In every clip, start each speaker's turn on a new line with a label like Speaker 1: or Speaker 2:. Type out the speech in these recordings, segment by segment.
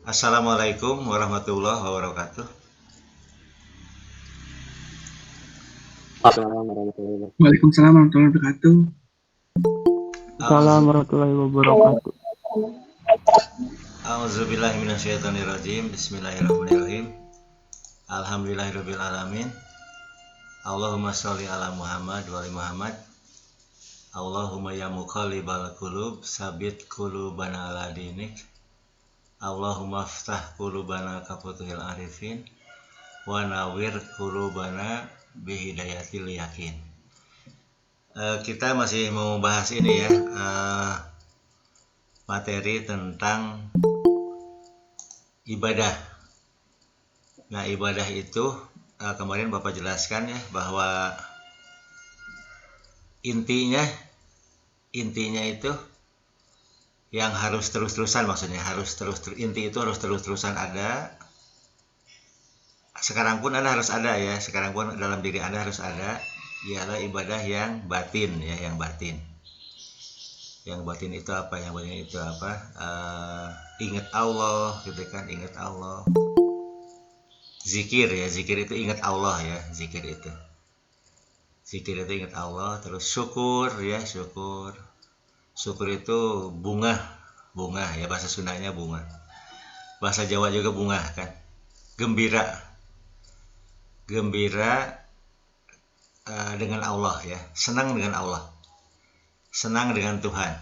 Speaker 1: Assalamualaikum warahmatullahi wabarakatuh.
Speaker 2: Assalamualaikum warahmatullahi wabarakatuh.
Speaker 3: Waalaikumsalam warahmatullahi wabarakatuh.
Speaker 1: Auzu
Speaker 2: Assalamualaikum warahmatullahi wabarakatuh.
Speaker 1: Auzubillahi minasyaitonirrajim. Bismillahirrahmanirrahim. Alhamdulillahirabbil alamin. Allahumma sholli ala Muhammad wa ali Muhammad. Allahumma ya muqallibal qulub, sabit qulubana ala dinik. Allahumma aftah qulubana ka futuhil arifin wa nawwir qulubana bihidayatil yakin. Kita masih mau bahas ini ya, materi tentang ibadah. Nah, ibadah itu kemarin Bapak jelaskan ya bahwa intinya itu yang harus terus-terusan, maksudnya inti itu harus terus-terusan ada. Sekarang pun Anda harus ada ya, sekarang pun dalam diri Anda harus ada, ialah ibadah yang batin ya, yang batin. Yang batin itu apa? Yang batin itu apa? Ingat Allah gitu kan, ingat Allah. Zikir ya, zikir itu ingat Allah ya, zikir itu ingat Allah. Terus syukur ya, syukur itu bunga ya, bahasa Sundanya bunga, bahasa Jawa juga bunga kan. Gembira dengan Allah ya, senang dengan Allah, senang dengan Tuhan,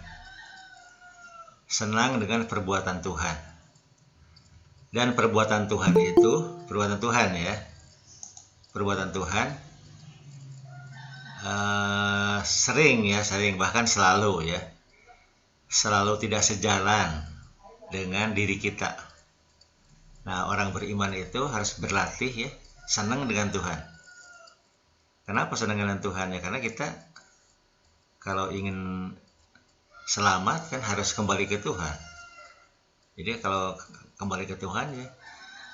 Speaker 1: senang dengan perbuatan Tuhan. Dan perbuatan Tuhan itu, perbuatan Tuhan ya, perbuatan Tuhan sering bahkan selalu ya, selalu tidak sejalan dengan diri kita. Nah, orang beriman itu harus berlatih ya, senang dengan Tuhan. Kenapa senang dengan Tuhan ya? Karena kita kalau ingin selamat kan harus kembali ke Tuhan. Jadi kalau kembali ke Tuhan ya,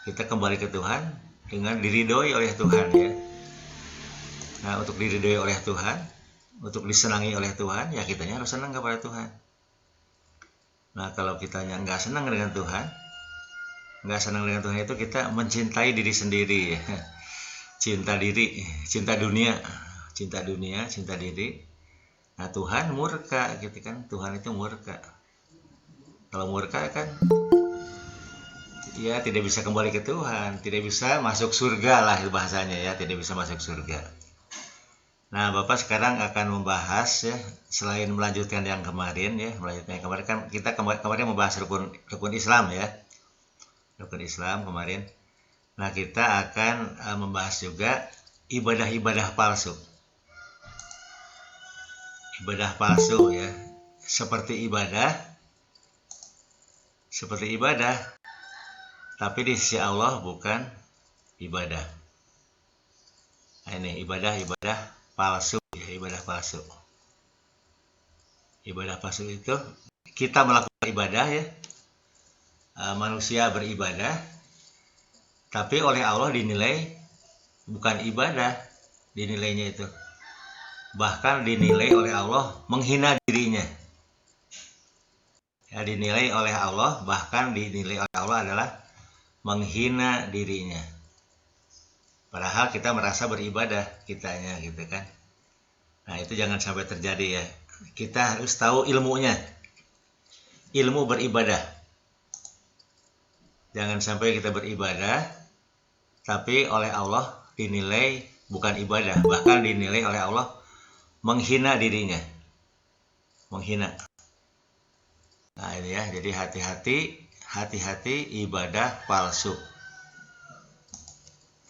Speaker 1: kita kembali ke Tuhan dengan diridhoi oleh Tuhan ya. Nah, untuk diridhoi oleh Tuhan, untuk disenangi oleh Tuhan, ya kitanya harus senang kepada Tuhan. Nah, kalau kitanya nggak senang dengan Tuhan, itu kita mencintai diri sendiri ya. Cinta diri, cinta dunia, cinta diri. Nah, Tuhan murka gitu kan, Tuhan itu murka. Kalau murka kan ya tidak bisa kembali ke Tuhan, tidak bisa masuk surga lah bahasanya ya, tidak bisa masuk surga. Nah, Bapak sekarang akan membahas ya, selain melanjutkan yang kemarin ya, kan kita kemarin membahas rukun Islam ya, rukun Islam kemarin. Nah, kita akan membahas juga ibadah-ibadah palsu. Ibadah palsu ya, seperti ibadah, tapi di sisi Allah bukan ibadah. Nah, ini ibadah palsu ya, ibadah palsu. Ibadah palsu itu kita melakukan ibadah ya, manusia beribadah, tapi oleh Allah dinilai bukan ibadah, dinilainya itu. Bahkan dinilai oleh Allah menghina dirinya. Ya, dinilai oleh Allah, bahkan dinilai oleh Allah adalah menghina dirinya. Padahal kita merasa beribadah kitanya gitu kan. Nah, itu jangan sampai terjadi ya. Kita harus tahu ilmunya. Ilmu beribadah. Jangan sampai kita beribadah tapi oleh Allah dinilai bukan ibadah, bahkan dinilai oleh Allah menghina dirinya. Menghina. Nah, ini ya, jadi hati-hati ibadah palsu.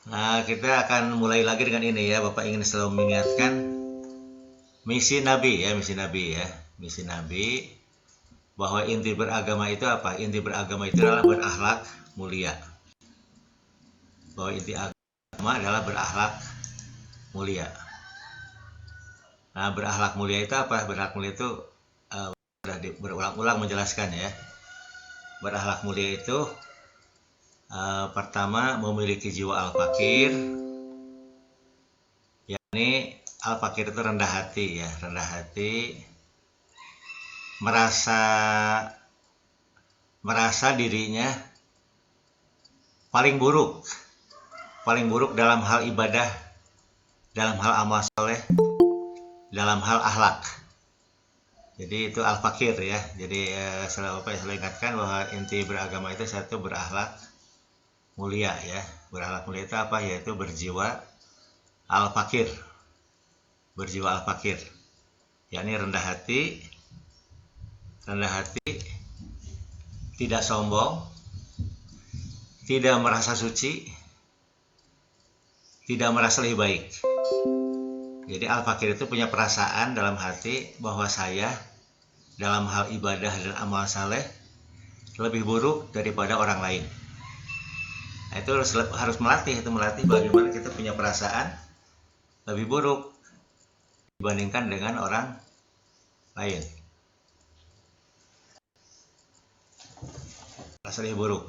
Speaker 1: Nah, kita akan mulai lagi dengan ini ya. Bapak ingin selalu mengingatkan misi Nabi bahwa inti beragama itu apa? Inti beragama itu adalah berakhlak mulia. Bahwa inti agama adalah berakhlak mulia. Nah, berakhlak mulia itu apa? Berakhlak mulia itu sudah berulang-ulang menjelaskan ya. Berakhlak mulia itu pertama memiliki jiwa al-fakir, yakni al-fakir itu rendah hati ya, rendah hati, merasa dirinya paling buruk dalam hal ibadah, dalam hal amal soleh, dalam hal akhlak. Jadi itu al-fakir ya. Jadi selalu ingatkan bahwa inti beragama itu satu, berakhlak mulia ya. Berakhlak mulia itu apa? Yaitu berjiwa al-fakir. Berjiwa al-fakir, yakni rendah hati, tidak sombong, tidak merasa suci, tidak merasa lebih baik. Jadi al-fakir itu punya perasaan dalam hati bahwa saya dalam hal ibadah dan amal saleh lebih buruk daripada orang lain. Nah, itu harus melatih bagaimana kita punya perasaan lebih buruk dibandingkan dengan orang lain. Rasa lebih buruk.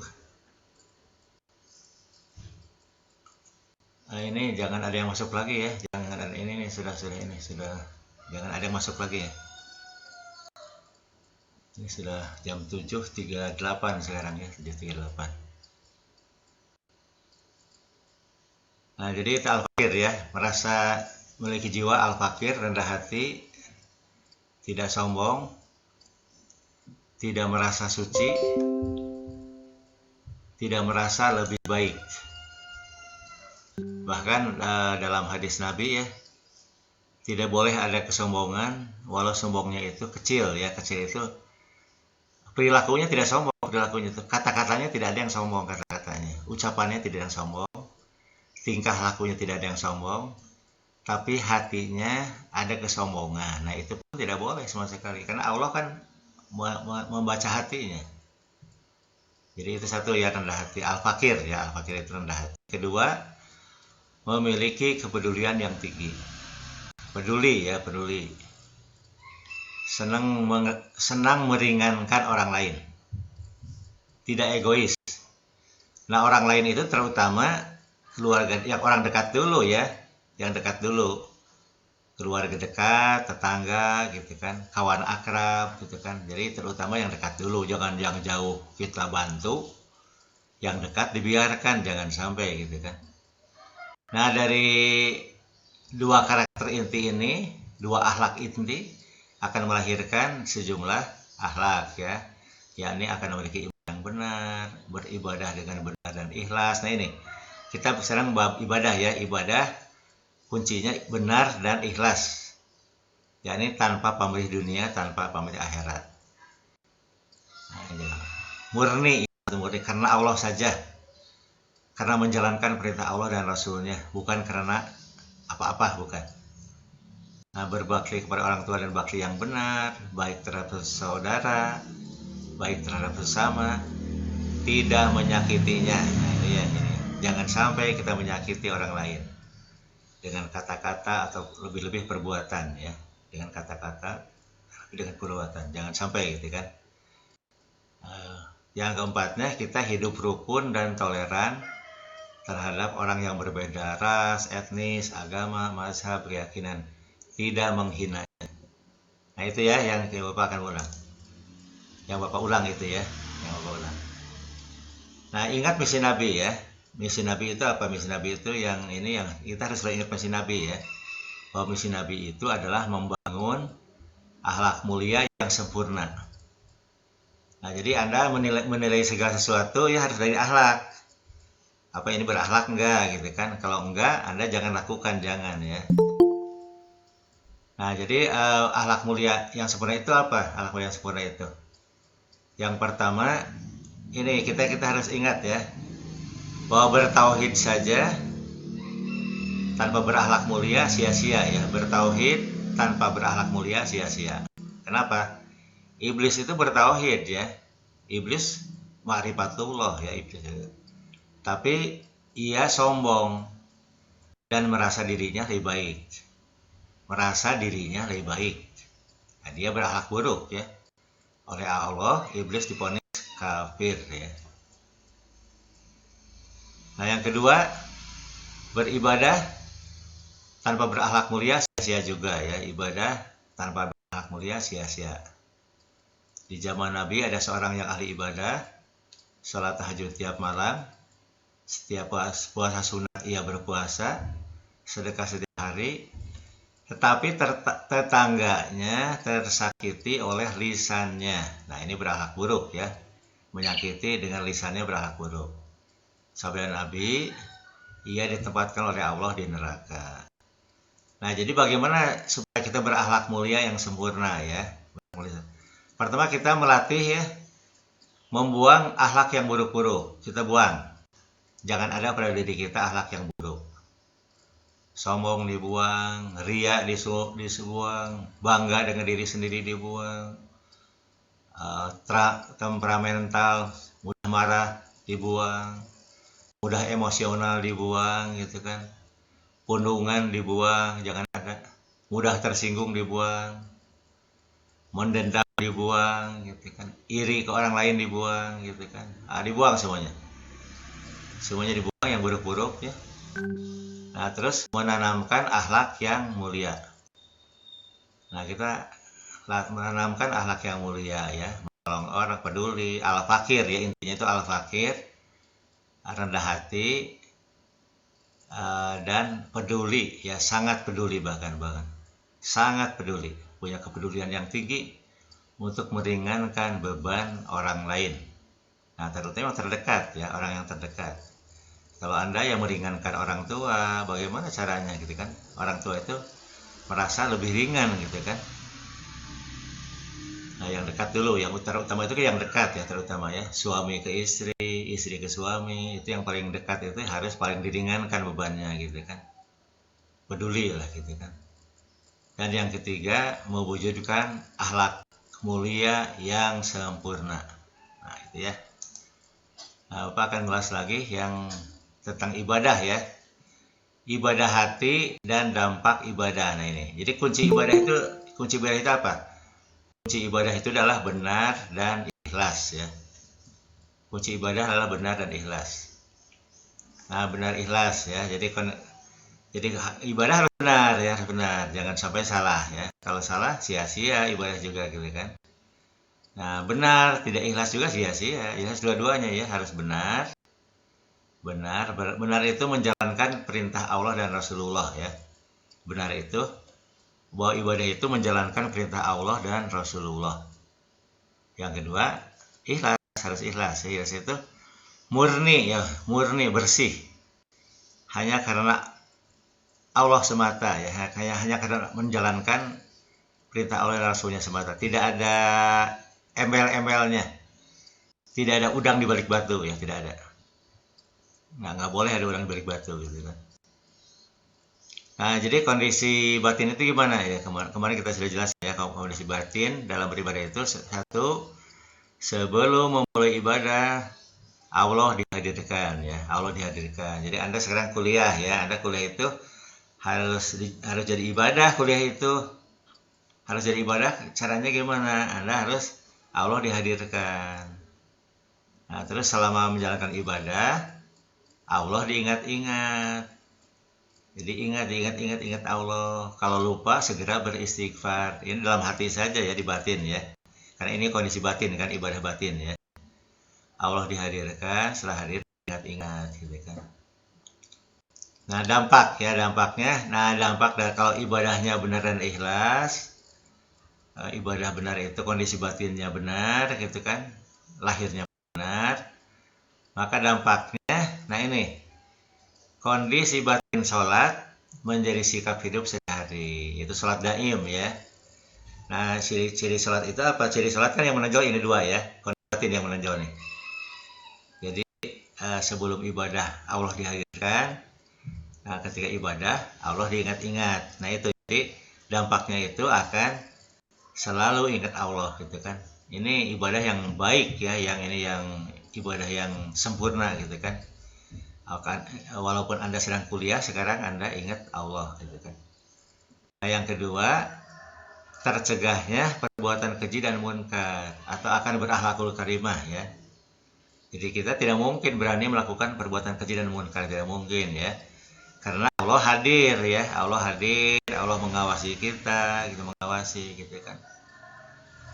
Speaker 1: Nah, ini jangan ada yang masuk lagi ya. Jangan ada ini sudah jangan ada yang masuk lagi ya. Ini sudah jam 7.38 sekarang ya, 7.38. Nah, jadi itu al-fakir ya, merasa memiliki jiwa al-fakir, rendah hati, tidak sombong, tidak merasa suci, tidak merasa lebih baik. Bahkan dalam hadis Nabi ya, tidak boleh ada kesombongan, walau sombongnya itu kecil ya. Kecil itu perilakunya tidak sombong, perilakunya itu kata-katanya tidak ada yang sombong, kata-katanya, ucapannya tidak ada yang sombong, tingkah lakunya tidak ada yang sombong, tapi hatinya ada kesombongan. Nah, itu pun tidak boleh sama sekali, karena Allah kan membaca hatinya. Jadi itu satu ya, rendah hati, al-fakir ya, al-fakir itu rendah hati. Kedua, memiliki kepedulian yang tinggi. Peduli. Senang meringankan orang lain. Tidak egois. Nah, orang lain itu terutama keluarga, yang orang dekat dulu ya, yang dekat dulu. Keluarga dekat, tetangga gitu kan, kawan akrab gitu kan. Jadi terutama yang dekat dulu, jangan yang jauh kita bantu. Yang dekat dibiarkan, jangan sampai gitu kan. Nah, dari dua karakter inti ini, dua akhlak inti akan melahirkan sejumlah akhlak ya, yakni akan memiliki ibadah yang benar, beribadah dengan benar dan ikhlas. Nah, ini kita sekarang bab ibadah ya, ibadah kuncinya benar dan ikhlas, yakni tanpa pamrih dunia, tanpa pamrih akhirat. Nah, murni karena Allah saja, karena menjalankan perintah Allah dan Rasulnya, bukan karena apa-apa, bukan. Nah, berbakti kepada orang tua dan bakti yang benar, baik terhadap saudara, baik terhadap sesama, tidak menyakitinya. Nah, ini. Jangan sampai kita menyakiti orang lain dengan kata-kata atau lebih-lebih perbuatan ya, dengan kata-kata, dengan perbuatan, jangan sampai gitu kan. Yang keempatnya, kita hidup rukun dan toleran terhadap orang yang berbeda ras, etnis, agama, mazhab, keyakinan, tidak menghina. Nah, itu ya yang Bapak akan ulang. Yang Bapak ulang itu ya, yang Bapak ulang. Nah, ingat misi Nabi ya. Misi Nabi itu apa? Misi Nabi itu yang ini, yang kita harus ingat misi Nabi ya. Bahwa misi Nabi itu adalah membangun akhlak mulia yang sempurna. Nah, jadi Anda menilai segala sesuatu ya harus dari akhlak. Apa ini berakhlak enggak gitu kan? Kalau enggak, Anda jangan lakukan, jangan ya. Nah, jadi akhlak mulia yang sempurna itu apa? Akhlak mulia yang sempurna itu, yang pertama ini kita harus ingat ya, bahwa bertauhid saja tanpa berakhlak mulia sia-sia ya. Bertauhid tanpa berakhlak mulia sia-sia. Kenapa? Iblis itu bertauhid ya. Iblis ma'rifatullah ya, iblis itu. Tapi ia sombong dan merasa dirinya lebih baik. Nah, dia berakhlak buruk ya. Oleh Allah, iblis divonis kafir ya. Nah, yang kedua, beribadah tanpa berakhlak mulia sia-sia juga ya. Ibadah tanpa berakhlak mulia sia-sia. Di zaman Nabi ada seorang yang ahli ibadah, sholat tahajud tiap malam, Setiap puasa sunat ia berpuasa, sedekah setiap hari, tetapi tetangganya tersakiti oleh lisannya. Nah, ini berakhlak buruk ya. Menyakiti dengan lisannya berakhlak buruk. Sabda Nabi, ia ditempatkan oleh Allah di neraka. Nah, jadi bagaimana supaya kita berakhlak mulia yang sempurna ya? Pertama kita melatih ya, membuang akhlak yang buruk-buruk. Kita buang. Jangan ada pada diri kita akhlak yang buruk. Sombong dibuang, ria dibuang, bangga dengan diri sendiri dibuang, temperamental, mudah marah dibuang, mudah emosional dibuang gitu kan, pundungan dibuang, jangan ada, mudah tersinggung dibuang, mendendam dibuang gitu kan, iri ke orang lain dibuang gitu kan, dibuang semuanya dibuang yang buruk-buruk ya. Nah, terus menanamkan akhlak yang mulia. Nah, kita menanamkan akhlak yang mulia ya, menolong orang, peduli, al-fakir ya, intinya itu al-fakir, rendah hati, dan peduli ya, sangat peduli, bahkan sangat peduli, punya kepedulian yang tinggi untuk meringankan beban orang lain. Nah, terutama terdekat ya, orang yang terdekat. Kalau Anda yang meringankan orang tua, bagaimana caranya gitu kan? Orang tua itu merasa lebih ringan gitu kan. Nah, yang dekat dulu, yang utama itu yang dekat ya, terutama ya, suami ke istri, istri ke suami, itu yang paling dekat itu harus paling diringankan bebannya gitu kan. Peduli lah gitu kan. Dan yang ketiga, mewujudkan akhlak mulia yang sempurna. Nah, itu ya. Nah, Bapak akan bahas lagi yang tentang ibadah ya. Ibadah hati dan dampak ibadah. Nah, ini. Jadi kunci ibadah itu apa? Kunci ibadah itu adalah benar dan ikhlas ya. Kunci ibadah adalah benar dan ikhlas. Nah, benar ikhlas ya. Jadi ibadah harus benar ya, harus benar. Jangan sampai salah ya. Kalau salah sia-sia ibadah juga gitu kan. Nah, benar tidak ikhlas juga sia-sia. Ikhlas dua-duanya ya, harus benar. Benar itu menjalankan perintah Allah dan Rasulullah ya. Benar itu bahwa ibadah itu menjalankan perintah Allah dan Rasulullah. Yang kedua, ikhlas, harus ikhlas. Ikhlas itu murni ya, murni, bersih. Hanya karena Allah semata ya, hanya karena menjalankan perintah Allah dan Rasulnya semata. Tidak ada embel-embelnya. Tidak ada udang di balik batu ya, tidak ada. Nggak boleh ada udang di balik batu gitu kan. Nah, jadi kondisi batin itu gimana ya? Kemarin kita sudah jelas ya, kondisi batin dalam beribadah itu satu, sebelum memulai ibadah Allah dihadirkan ya, Allah dihadirkan. Jadi Anda sekarang kuliah ya, Anda kuliah itu harus jadi ibadah, kuliah itu harus jadi ibadah. Caranya gimana? Anda harus Allah dihadirkan. Nah, terus selama menjalankan ibadah Allah diingat-ingat. Jadi ingat Allah. Kalau lupa segera beristighfar. Ini dalam hati saja ya, di batin ya. Karena ini kondisi batin kan, ibadah batin ya. Allah dihadirkan, setelah hadir ingat-ingat gitu kan. Nah, dampaknya. Nah, dampak dari kalau ibadahnya benar dan ikhlas, ibadah benar itu kondisi batinnya benar gitu kan, lahirnya benar, maka dampaknya, nah ini, kondisi batin sholat menjadi sikap hidup sehari-hari. Itu sholat daim ya. Nah, ciri sholat itu apa? Ciri sholat kan yang menonjol ini dua ya. Kondisi batin yang menonjol nih. Jadi sebelum ibadah Allah dihadirkan. Nah, ketika ibadah Allah diingat-ingat. Nah, itu jadi dampaknya itu akan selalu ingat Allah gitu kan. Ini ibadah yang baik ya, yang ibadah yang sempurna gitu kan. Walaupun Anda sedang kuliah sekarang, Anda ingat Allah gitu kan. Nah, yang kedua, tercegahnya perbuatan keji dan munkar atau akan berakhlakul karimah ya. Jadi kita tidak mungkin berani melakukan perbuatan keji dan munkar, tidak mungkin ya. Karena Allah hadir ya, Allah mengawasi kita, gitu, mengawasi gitu kan.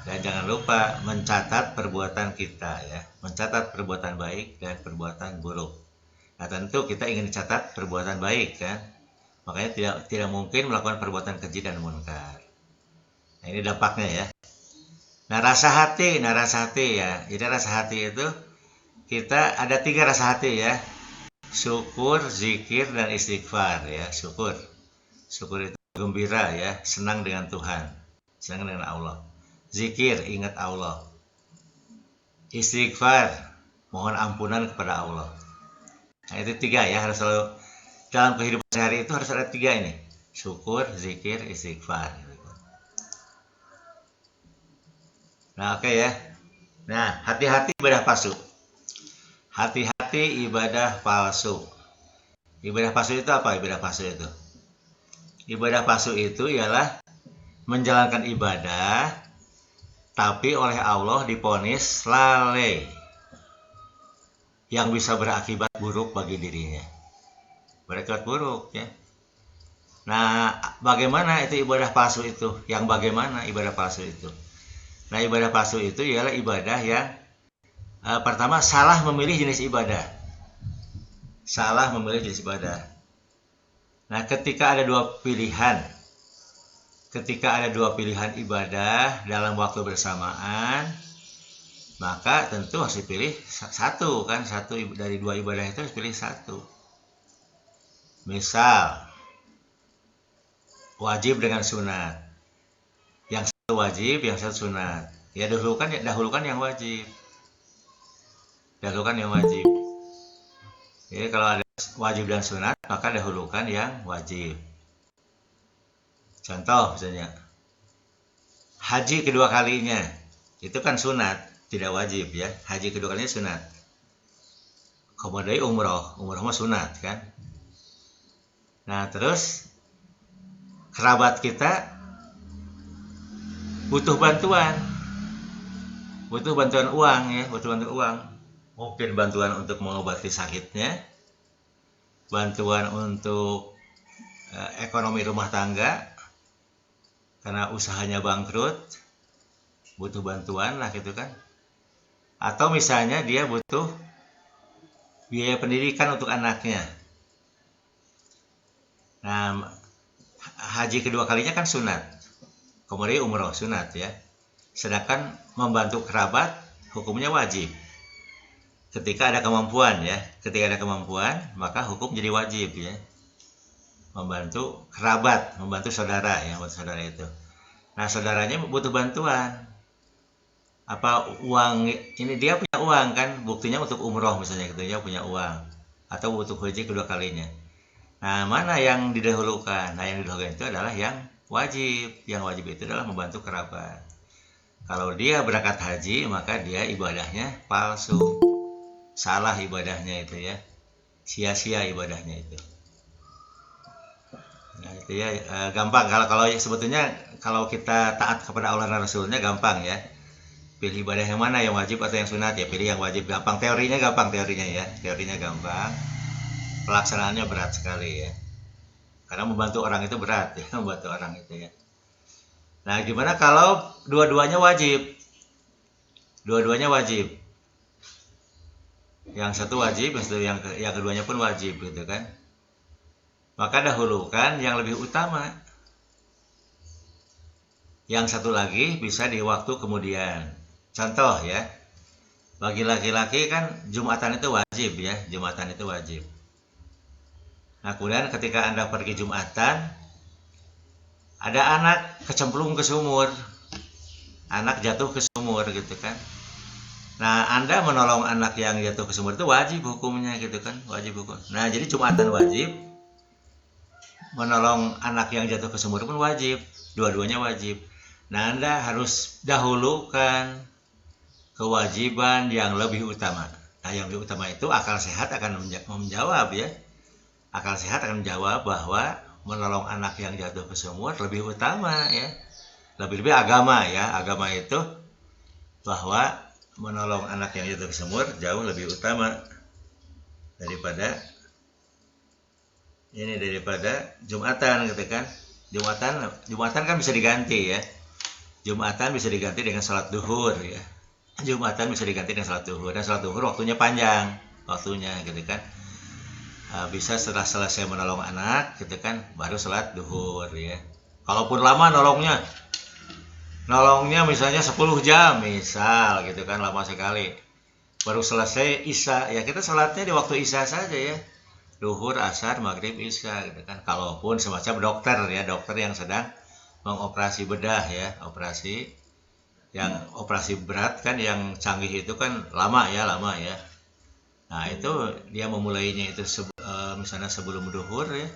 Speaker 1: Dan jangan lupa mencatat perbuatan kita ya, mencatat perbuatan baik dan perbuatan buruk. Nah, tentu kita ingin dicatat perbuatan baik kan. Makanya tidak mungkin melakukan perbuatan keji dan munkar. Nah, ini dampaknya ya. Nah, rasa hati ya. Jadi rasa hati itu kita ada 3 rasa hati ya. Syukur, zikir, dan istighfar ya. Syukur itu gembira ya, senang dengan Tuhan, senang dengan Allah. Zikir, ingat Allah. Istighfar, mohon ampunan kepada Allah. Nah, itu 3 ya, harus selalu dalam kehidupan sehari itu harus ada 3 ini. Syukur, zikir, istighfar. Nah, oke ya. Nah, hati-hati ibadah palsu. Hati-hati ibadah palsu. Ibadah palsu itu apa? Ibadah palsu itu ialah menjalankan ibadah tapi oleh Allah diponis lalai, yang bisa berakibat buruk bagi dirinya. Berakibat buruk ya. Nah, bagaimana itu ibadah palsu itu? Yang bagaimana ibadah palsu itu? Nah, ibadah palsu itu ialah ibadah yang pertama salah memilih jenis ibadah. Nah, ketika ada dua pilihan ibadah dalam waktu bersamaan, maka tentu harus dipilih satu kan, satu dari 2 ibadah itu harus pilih satu. Misal wajib dengan sunat, yang satu wajib, yang satu sunat, ya dahulukan yang wajib. Jadi kalau ada wajib dan sunat, maka dahulukan yang wajib. Contoh misalnya haji kedua kalinya itu kan sunat, tidak wajib ya. Haji kedua kalinya sunat. Kemudian umroh mah sunat kan. Nah, terus kerabat kita butuh bantuan uang ya, mungkin bantuan untuk mengobati sakitnya, bantuan untuk ekonomi rumah tangga karena usahanya bangkrut, butuh bantuan lah gitu kan. Atau misalnya dia butuh biaya pendidikan untuk anaknya. Nah, haji kedua kalinya kan sunat, kemudian umroh sunat ya. Sedangkan membantu kerabat hukumnya wajib. Ketika ada kemampuan, maka hukum jadi wajib ya. Membantu kerabat, membantu saudara itu. Nah, saudaranya butuh bantuan. Apa uang ini, dia punya uang kan, buktinya untuk umroh misalnya gitu, dia punya uang, atau untuk haji kedua kalinya. Nah, mana yang didahulukan? Nah, yang didahulukan itu adalah yang wajib. Yang wajib itu adalah membantu kerabat. Kalau dia berangkat haji, maka dia ibadahnya palsu. Salah ibadahnya itu ya. Sia-sia ibadahnya itu. Nah, itu ya gampang. Kalau sebetulnya kalau kita taat kepada Allah dan Rasulnya gampang ya. Pilih ibadah yang mana, yang wajib atau yang sunat ya, pilih yang wajib. Gampang, teorinya ya. Teorinya gampang. Pelaksanaannya berat sekali ya. Karena membantu orang itu berat ya, Nah, gimana kalau dua-duanya wajib? Yang satu wajib, yang keduanya pun wajib gitu kan. Maka dahulukan yang lebih utama. Yang satu lagi bisa di waktu kemudian. Contoh ya, bagi laki-laki kan Jumatan itu wajib. Nah, kemudian ketika Anda pergi Jumatan, ada anak kecemplung ke sumur, anak jatuh ke sumur gitu kan. Nah, Anda menolong anak yang jatuh ke sumur itu wajib hukumnya gitu kan, Nah, jadi Jumatan wajib, menolong anak yang jatuh ke sumur pun wajib, dua-duanya wajib. Nah, Anda harus dahulukan kewajiban yang lebih utama. Nah, yang lebih utama itu akal sehat akan menjawab ya. Akal sehat akan menjawab bahwa menolong anak yang jatuh ke sumur lebih utama ya. Lebih-lebih agama ya. Agama itu bahwa menolong anak yang jatuh ke sumur jauh lebih utama daripada Jumatan gitu kan. Jumatan kan bisa diganti ya. Jumatan bisa diganti dengan salat duhur ya. Dan salat duhur waktunya panjang gitu kan. bisa setelah selesai menolong anak gitu kan baru sholat duhur ya. Kalaupun lama nolongnya misalnya 10 jam misal gitu kan, lama sekali, baru selesai isya ya kita sholatnya di waktu isya saja ya, duhur, asar, maghrib, isya gitu kan. Kalaupun semacam dokter ya, dokter yang sedang mengoperasi bedah ya, operasi berat kan, yang canggih itu kan lama ya. Nah itu dia memulainya itu misalnya sebelum duhur ya.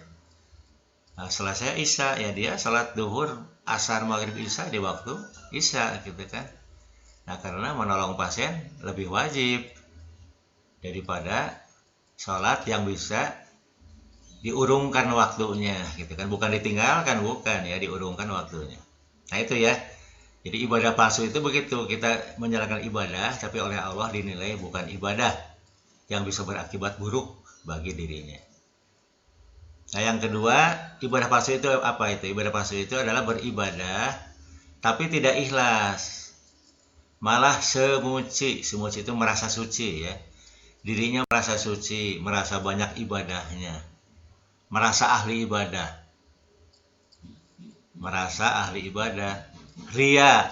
Speaker 1: Nah, selesai isya ya dia sholat duhur, asar, maghrib, isya di waktu isya gitu kan. Nah karena menolong pasien lebih wajib daripada sholat yang bisa diurungkan waktunya gitu kan, bukan ditinggalkan, bukan ya, diurungkan waktunya. Nah itu ya, jadi ibadah palsu itu begitu, kita menjalankan ibadah tapi oleh Allah dinilai bukan ibadah yang bisa berakibat buruk bagi dirinya. Nah yang kedua, ibadah palsu itu apa itu? Ibadah palsu itu adalah beribadah tapi tidak ikhlas, malah semuci itu merasa suci ya, dirinya merasa suci, merasa banyak ibadahnya, merasa ahli ibadah, ria,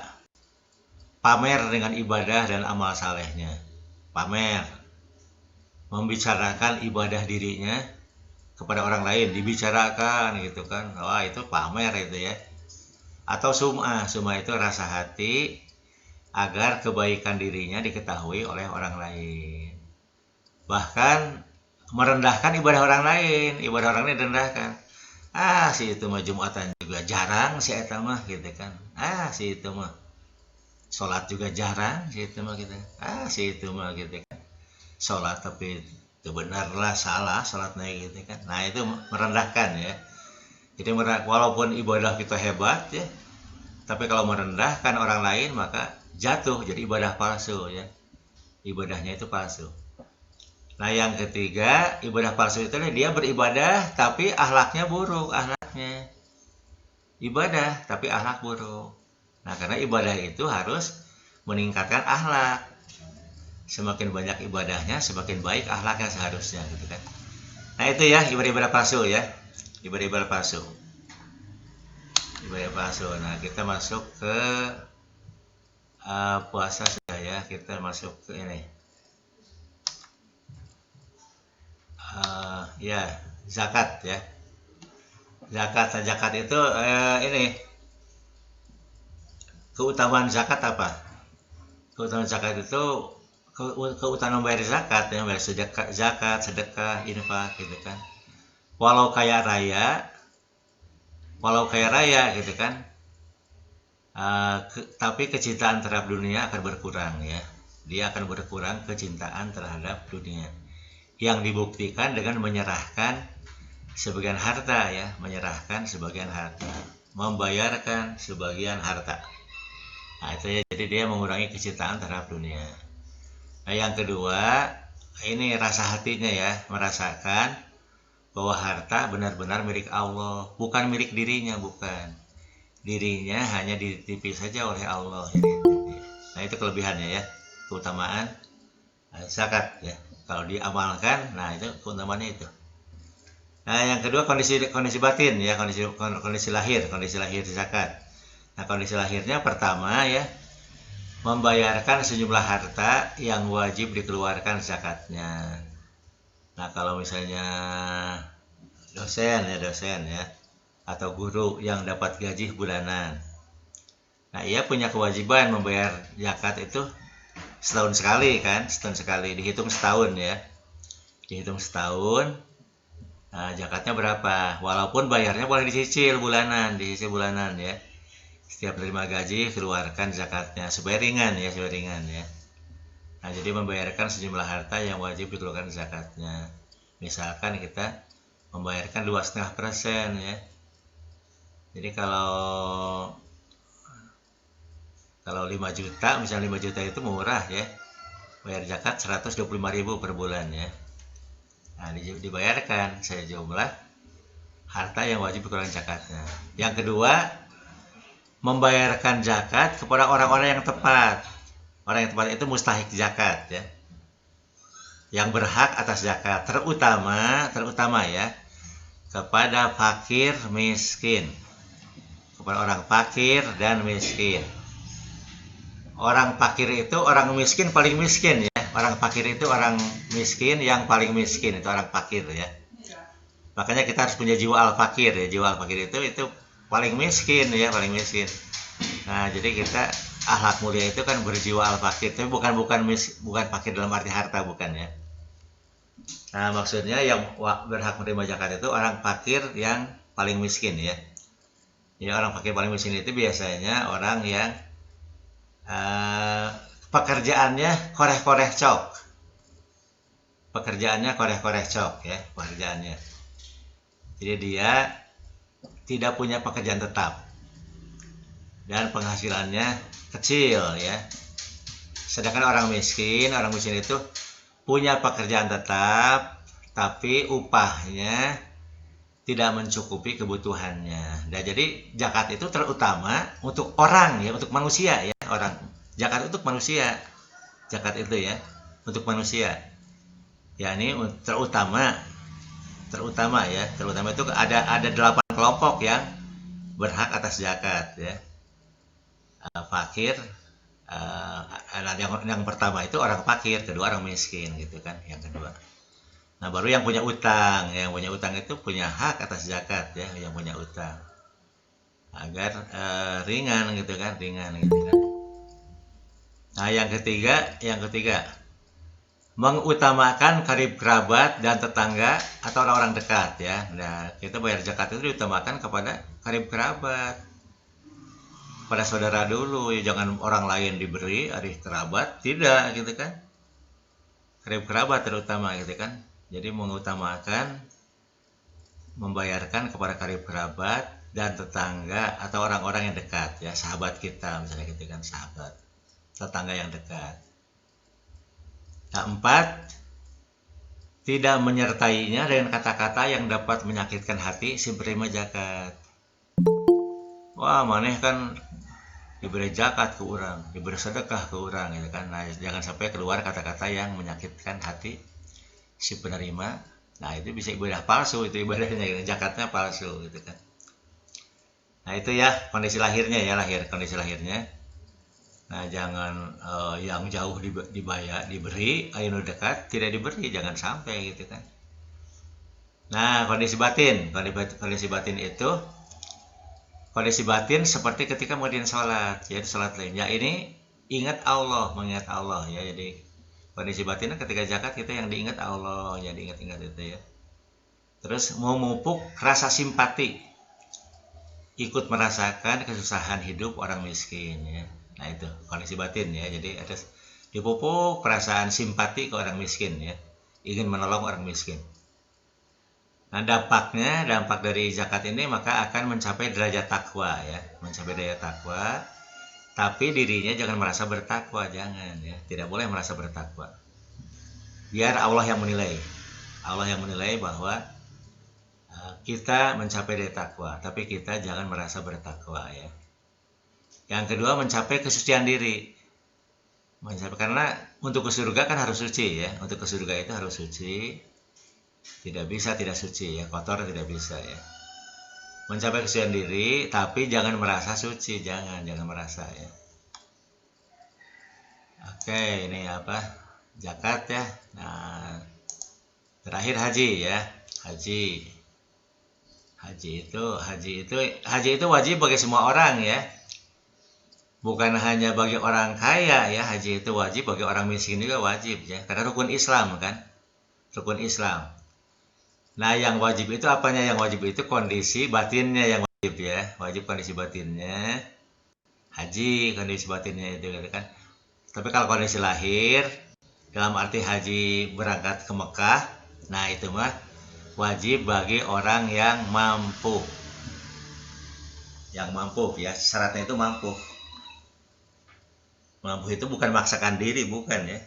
Speaker 1: pamer dengan ibadah dan amal salehnya, pamer, membicarakan ibadah dirinya kepada orang lain, dibicarakan gitu kan, wah itu pamer itu ya. Atau sum'ah itu rasa hati agar kebaikan dirinya diketahui oleh orang lain, bahkan merendahkan ibadah orang lain direndahkan. Si itu mah Jumatan juga jarang si eta mah gitu kan, si itu mah sholat juga jarang si itu mah gitu, si itu mah gitu kan, sholat tapi itu benar lah salah sholatnya gitu kan. Nah itu merendahkan ya. Jadi walaupun ibadah kita hebat ya, tapi kalau merendahkan orang lain maka jatuh jadi ibadah palsu ya, ibadahnya itu palsu. Nah yang ketiga, ibadah palsu itu dia beribadah tapi akhlaknya buruk, ibadah tapi akhlak buruk. Nah karena ibadah itu harus meningkatkan akhlak, semakin banyak ibadahnya semakin baik akhlaknya seharusnya gitu kan. Nah itu ya ibadah palsu ya, ibadah palsu. Nah kita masuk ke puasa sudah ya, kita masuk ke ini. Ya zakat ya, zakat itu ini keutamaan zakat apa? Keutamaan zakat itu keutamaan bayar zakat ya, bayar zakat, sedekah, infak gitu kan. Walau kaya raya gitu kan, tapi kecintaan terhadap dunia akan berkurang ya. Dia akan berkurang kecintaan terhadap dunia, yang dibuktikan dengan menyerahkan sebagian harta ya, membayarkan sebagian harta. Nah itu ya, jadi dia mengurangi kecintaan terhadap dunia. Nah yang kedua, ini rasa hatinya ya, merasakan bahwa harta benar-benar milik Allah, bukan milik dirinya, bukan. Dirinya hanya dititipi saja oleh Allah. Nah itu kelebihannya ya, keutamaan zakat ya. Kalau diamalkan, nah itu keutamaannya itu. Nah yang kedua kondisi batin ya, kondisi lahir zakat. Nah kondisi lahirnya pertama ya, membayarkan sejumlah harta yang wajib dikeluarkan zakatnya. Nah kalau misalnya dosen ya, atau guru yang dapat gaji bulanan, nah ia punya kewajiban membayar zakat itu setahun sekali, dihitung setahun ya, nah zakatnya berapa, walaupun bayarnya boleh dicicil bulanan ya. Setiap terima gaji keluarkan zakatnya, supaya ringan ya. Nah jadi membayarkan sejumlah harta yang wajib dikeluarkan zakatnya. Misalkan kita membayarkan 2,5% ya. Jadi kalau 5 juta, misalnya 5 juta itu murah ya, bayar zakat 125.000 per bulan ya. Nah dibayarkan sejumlah harta yang wajib dikeluarkan zakatnya. Yang kedua, membayarkan zakat kepada orang-orang yang tepat. Orang yang tepat itu mustahik zakat ya. yang berhak atas zakat, terutama ya, kepada fakir miskin, kepada orang fakir dan miskin. Orang fakir itu orang miskin paling miskin ya, orang fakir itu orang miskin yang paling miskin, itu orang fakir ya. Makanya kita harus punya jiwa al fakir ya, jiwa al fakir itu paling miskin ya, paling miskin. Nah, jadi kita akhlak mulia itu kan berjiwa al fakir, tapi bukan fakir dalam arti harta, bukan ya. Nah, maksudnya yang berhak menerima zakat itu orang fakir yang paling miskin ya. Ya, orang fakir paling miskin itu biasanya orang yang pekerjaannya koreh-koreh cok. Pekerjaannya koreh-koreh cok ya, pekerjaannya. Jadi dia tidak punya pekerjaan tetap. Dan penghasilannya kecil ya. Sedangkan orang miskin itu punya pekerjaan tetap, tapi upahnya tidak mencukupi kebutuhannya. Nah, jadi zakat itu terutama untuk orang ya, untuk manusia ya, orang. Zakat untuk manusia. Zakat itu ya, untuk manusia. Ya, ini terutama ya, terutama itu ada 8 kelompok yang berhak atas zakat ya. Fakir, yang pertama itu orang fakir, kedua orang miskin gitu kan, yang kedua. Nah, baru yang punya utang itu punya hak atas zakat ya, yang punya utang, agar ringan gitu kan. Nah, yang ketiga mengutamakan karib kerabat dan tetangga atau orang-orang dekat ya. Nah, kita bayar zakat itu diutamakan kepada karib kerabat, pada saudara dulu ya, jangan orang lain diberi, arif kerabat tidak gitu kan, karib kerabat terutama gitu kan. Jadi mengutamakan membayarkan kepada karib kerabat dan tetangga atau orang-orang yang dekat ya, sahabat kita misalnya gitu kan, sahabat, tetangga yang dekat. Nah, 4, tidak menyertainya dengan kata-kata yang dapat menyakitkan hati si penerima zakat. Wah, maneh kan diberi zakat ke orang, diberi sedekah ke orang gitu kan. Nah, jangan sampai keluar kata-kata yang menyakitkan hati si penerima. Nah, itu bisa ibadah palsu, itu ibadahnya, zakatnya palsu gitu kan. Nah, itu ya kondisi lahirnya ya, kondisi lahirnya. Nah, jangan yang jauh dibayar, diberi, ayo dekat tidak diberi, jangan sampai gitu kan. Nah, kondisi batin itu, kondisi batin seperti ketika kemudian sholat, ya sholat lain. Ya, ini mengingat Allah ya. Jadi kondisi batinnya ketika zakat kita yang diingat Allah, ya diingat-ingat itu ya. Terus memupuk rasa simpati, ikut merasakan kesusahan hidup orang miskin ya. Nah, itu kondisi batin ya. Jadi ada dipupuk perasaan simpati ke orang miskin ya, ingin menolong orang miskin. Nah, dampak dari zakat ini maka akan mencapai derajat takwa ya, mencapai derajat takwa. Tapi dirinya jangan merasa bertakwa, jangan ya, tidak boleh merasa bertakwa. Biar Allah yang menilai bahwa kita mencapai derajat takwa, tapi kita jangan merasa bertakwa ya. Yang kedua, mencapai kesucian diri. Karena untuk ke surga kan harus suci ya, untuk ke surga itu harus suci. Tidak bisa tidak suci ya, kotor tidak bisa ya. Mencapai kesucian diri, tapi jangan merasa suci, jangan merasa ya. Oke, ini apa? Zakat ya. Nah, terakhir haji ya. Haji itu wajib bagi semua orang ya. Bukan hanya bagi orang kaya ya, haji itu wajib bagi orang miskin juga wajib ya. Karena rukun Islam kan. Rukun Islam. Nah, yang wajib itu apanya? Yang wajib itu kondisi batinnya yang wajib ya. Wajib kondisi batinnya. Haji kondisi batinnya itu kan. Tapi kalau kondisi lahir, dalam arti haji berangkat ke Mekah, nah itu mah wajib bagi orang yang mampu. Yang mampu ya, syaratnya itu mampu. Mampu itu bukan maksakan diri, bukan ya.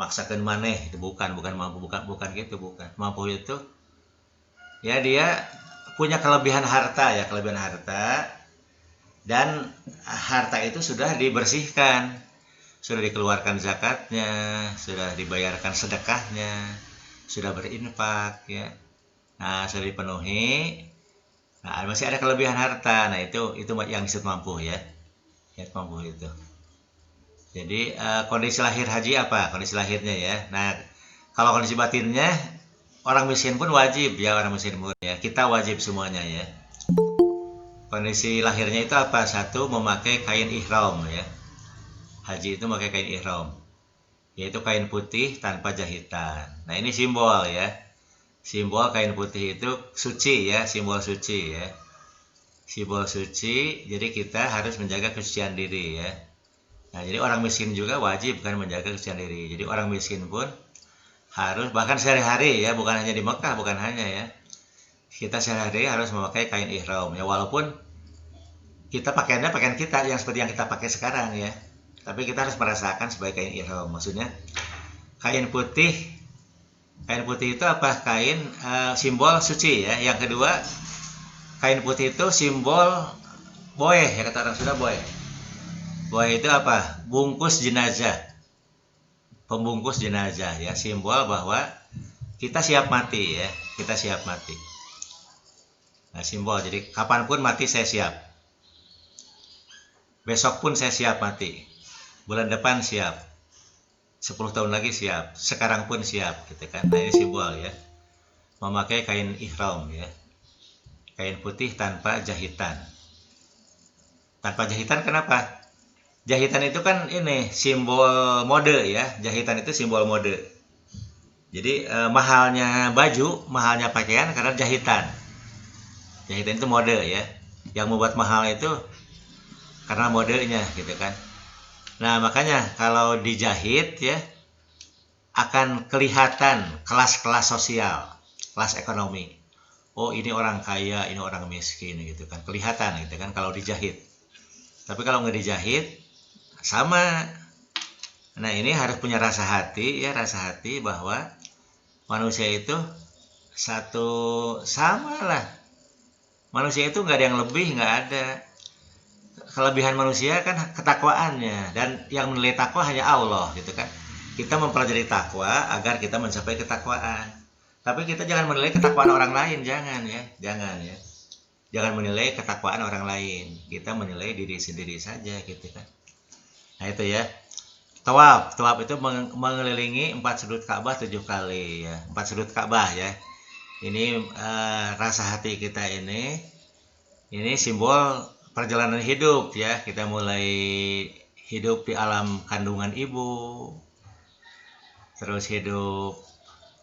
Speaker 1: Maksakan maneh itu bukan mampu, bukan gitu, bukan. Mampu itu ya dia punya kelebihan harta dan harta itu sudah dibersihkan, sudah dikeluarkan zakatnya, sudah dibayarkan sedekahnya, sudah berinfak ya. Nah, sudah dipenuhi. Nah, masih ada kelebihan harta. Nah, itu yang disebut mampu ya. Ya, mampu itu. Jadi kondisi lahir haji apa? Kondisi lahirnya ya. Nah, kalau kondisi batinnya orang miskin pun wajib ya, orang miskin pun ya. Kita wajib semuanya ya. Kondisi lahirnya itu apa? Satu, memakai kain ihram ya. Haji itu memakai kain ihram, yaitu kain putih tanpa jahitan. Nah, ini simbol ya. Simbol kain putih itu suci ya, simbol suci ya. Simbol suci, jadi kita harus menjaga kesucian diri ya. Nah, jadi orang miskin juga wajib kan menjaga kesucian diri. Jadi orang miskin pun harus, bahkan sehari-hari ya, bukan hanya di Mekah, bukan hanya ya. Kita sehari-hari harus memakai kain ihram ya, walaupun kita pakaiannya pakaian kita yang seperti yang kita pakai sekarang ya. Tapi kita harus merasakan sebagai kain ihram. Maksudnya kain putih itu apa? Kain simbol suci ya. Yang kedua, kain putih itu simbol boeh ya, kata orang Sunda boeh. Boeh itu apa? Bungkus jenazah. Pembungkus jenazah ya, simbol bahwa kita siap mati ya. Kita siap mati. Nah, simbol. Jadi kapanpun mati saya siap. Besok pun saya siap mati. Bulan depan siap. 10 tahun lagi siap. Sekarang pun siap gitu kan. Nah, ini simbol ya. Memakai kain ihram ya. Kain putih tanpa jahitan. Tanpa jahitan kenapa? Jahitan itu kan ini simbol mode ya. Jahitan itu simbol mode. Jadi mahalnya baju, mahalnya pakaian karena jahitan. Jahitan itu mode ya. Yang membuat mahal itu karena modenya gitu kan. Nah, makanya kalau dijahit ya akan kelihatan kelas-kelas sosial, kelas ekonomi. Oh, ini orang kaya, ini orang miskin gitu kan. Kelihatan gitu kan kalau dijahit. Tapi kalau nggak dijahit sama. Nah, ini harus punya rasa hati ya, rasa hati bahwa manusia itu satu sama lah. Manusia itu nggak ada yang lebih, nggak ada. Kelebihan manusia kan ketakwaannya, dan yang menilai takwa hanya Allah gitu kan. Kita mempelajari takwa agar kita mencapai ketakwaan. Tapi kita jangan menilai ketakwaan orang lain, jangan ya. Jangan menilai ketakwaan orang lain. Kita menilai diri sendiri saja gitu kan. Nah, itu ya. Tawaf itu mengelilingi 4 sudut Ka'bah 7 kali ya. 4 sudut Ka'bah ya. Ini rasa hati kita ini simbol perjalanan hidup ya. Kita mulai hidup di alam kandungan ibu, terus hidup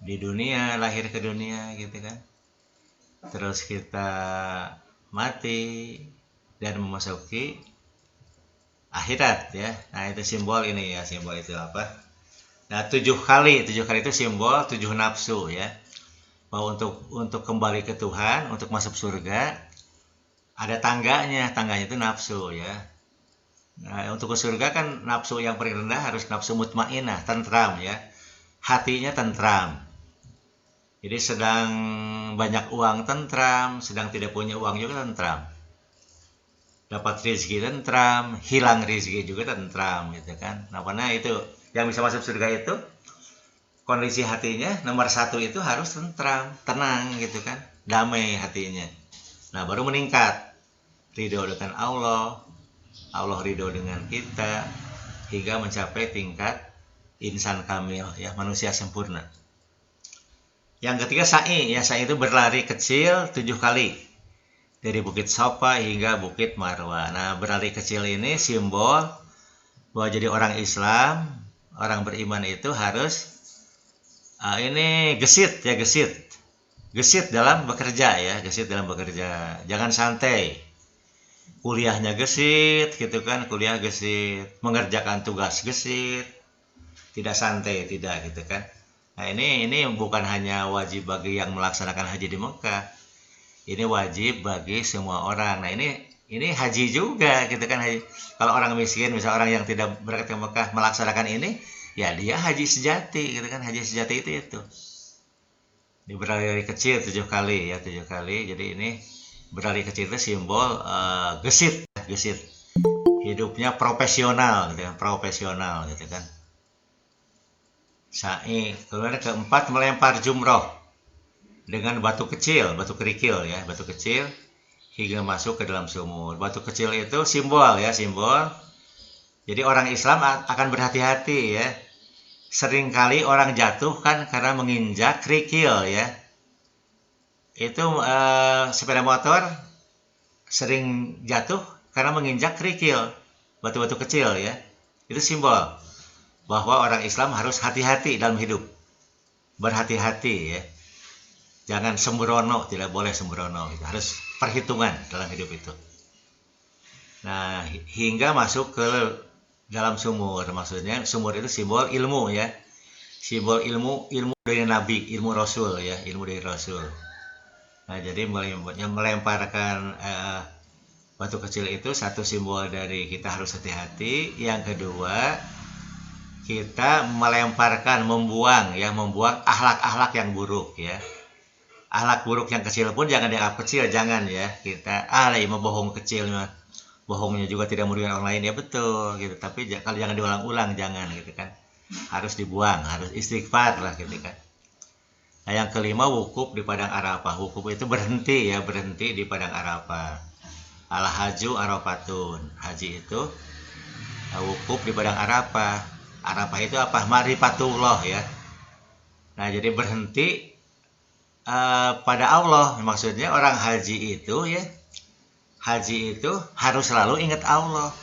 Speaker 1: di dunia, lahir ke dunia gitu kan, terus kita mati dan memasuki akhirat ya. Nah, itu simbol ini ya, simbol itu apa? Nah, 7 kali itu simbol 7 nafsu ya, bahwa untuk kembali ke Tuhan, untuk masuk surga ada tangganya itu nafsu ya. Nah, untuk ke surga kan nafsu yang paling rendah harus nafsu mutmainah, tentram ya. Hatinya tentram. Jadi sedang banyak uang tentram, sedang tidak punya uang juga tentram. Dapat rezeki tentram, hilang rezeki juga tentram gitu kan. Nah, karena itu yang bisa masuk surga itu kondisi hatinya nomor 1 itu harus tentram, tenang gitu kan, damai hatinya. Nah, baru meningkat ridho dengan Allah ridho dengan kita, hingga mencapai tingkat insan kamil ya, manusia sempurna. Yang ketiga sa'i ya, sa'i itu berlari kecil 7 kali dari Bukit Safa hingga Bukit Marwah. Nah, berlari kecil ini simbol bahwa jadi orang Islam, orang beriman itu harus ini gesit dalam bekerja ya, jangan santai. Kuliahnya gesit gitu kan, mengerjakan tugas gesit, tidak santai, tidak gitu kan. Nah, ini bukan hanya wajib bagi yang melaksanakan haji di Mekah, ini wajib bagi semua orang. Nah, ini haji juga gitu kan. Kalau orang miskin, misalnya orang yang tidak berangkat ke Mekah melaksanakan ini, ya dia haji sejati gitu kan. Haji sejati itu ini berlari dari kecil 7 kali ya, 7 kali. Jadi ini berlari kecil itu simbol gesit hidupnya profesional gitu kan, profesional gitu kan. Sa'i. Kemudian keempat, melempar jumroh dengan batu kecil, batu kerikil ya, batu kecil hingga masuk ke dalam sumur. Batu kecil itu simbol ya, simbol. Jadi orang Islam akan berhati-hati ya. Seringkali orang jatuh kan karena menginjak kerikil ya. Itu sepeda motor sering jatuh karena menginjak kerikil, batu-batu kecil ya. Itu simbol bahwa orang Islam harus hati-hati dalam hidup. Berhati-hati ya. Jangan sembrono, tidak boleh sembrono. Gitu. Harus perhitungan dalam hidup itu. Nah, hingga masuk ke dalam sumur. Maksudnya sumur itu simbol ilmu ya. Simbol ilmu dari Nabi, ilmu Rasul ya, ilmu dari Rasul. Nah, jadi melemparkan batu kecil itu satu simbol dari kita harus hati-hati. Yang kedua, kita melemparkan, membuang akhlak-akhlak yang buruk ya. Akhlak buruk yang kecil pun jangan dianggap kecil, jangan ya. Kita mau bohong kecil, bohongnya juga tidak merugikan orang lain ya, betul gitu. Tapi kalau jangan diulang-ulang, jangan gitu kan. Harus dibuang, harus istighfar lah gitu kan. Nah, yang kelima, wukuf di padang Arafah. Wukuf itu berhenti di padang Arafah. Al-haju arafatun. Haji itu wukuf di padang Arafah. Arafah itu apa? Ma'rifatullah ya. Nah, jadi berhenti pada Allah. Maksudnya orang haji itu ya, haji itu harus selalu ingat Allah.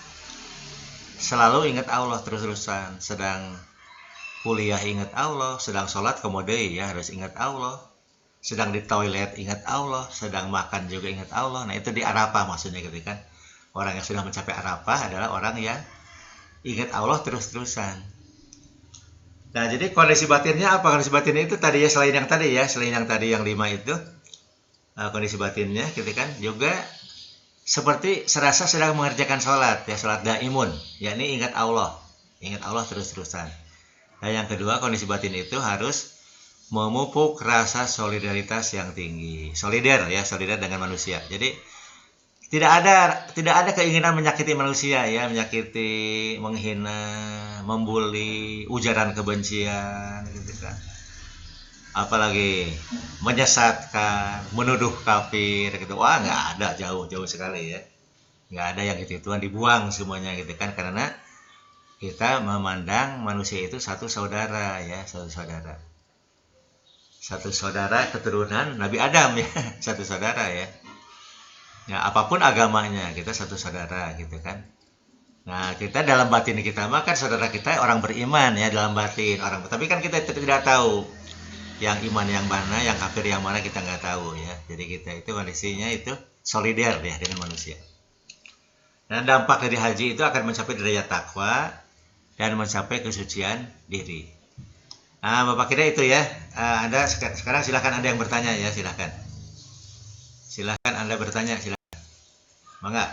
Speaker 1: Selalu ingat Allah terus-terusan. Sedang kuliah ingat Allah, sedang sholat komodai ya harus ingat Allah, sedang di toilet ingat Allah, sedang makan juga ingat Allah. Nah, itu di Arafah maksudnya gitu kan. Orang yang sudah mencapai Arafah adalah orang yang ingat Allah terus-terusan. Nah, jadi kondisi batinnya apa? Kondisi batinnya itu tadi ya, selain yang tadi yang 5 itu, kondisi batinnya gitu kan, juga seperti serasa sedang mengerjakan sholat ya, sholat daimun, yakni ingat Allah terus-terusan. Nah, yang kedua, kondisi batin itu harus memupuk rasa solidaritas yang tinggi. Solidar dengan manusia. Jadi tidak ada keinginan menyakiti manusia ya, menyakiti, menghina, membuli, ujaran kebencian gitu kan. Apalagi menyesatkan, menuduh kafir gitu. Wah, nggak ada, jauh sekali ya. Nggak ada yang gitu-gituan, dibuang semuanya gitu kan, karena kita memandang manusia itu satu saudara ya, satu saudara keturunan Nabi Adam ya, satu saudara ya. Ya, apapun agamanya kita satu saudara gitu kan. Nah, kita dalam batin kita mah kan saudara kita orang beriman ya, dalam batin orang. Tapi kan kita tidak tahu yang iman yang mana, yang kafir yang mana, kita nggak tahu ya. Jadi kita itu kondisinya itu solidar ya dengan manusia. Dan dampak dari haji itu akan mencapai derajat takwa dan mencapai kesucian diri. Nah, Bapak kira itu ya. Anda sekarang silakan Anda yang bertanya ya, silakan. Silakan Anda bertanya, silakan. Mangga.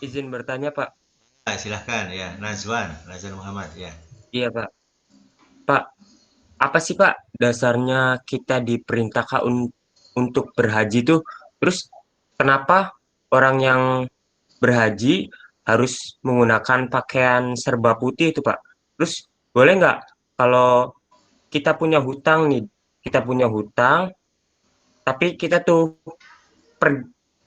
Speaker 3: Izin bertanya, Pak.
Speaker 1: Silakan ya, Nazwan Muhammad ya.
Speaker 3: Iya, Pak. Pak, apa sih, Pak, dasarnya kita diperintahkan untuk berhaji itu? Terus kenapa orang yang berhaji harus menggunakan pakaian serba putih itu, Pak? Terus boleh nggak kalau kita punya hutang nih, tapi kita tuh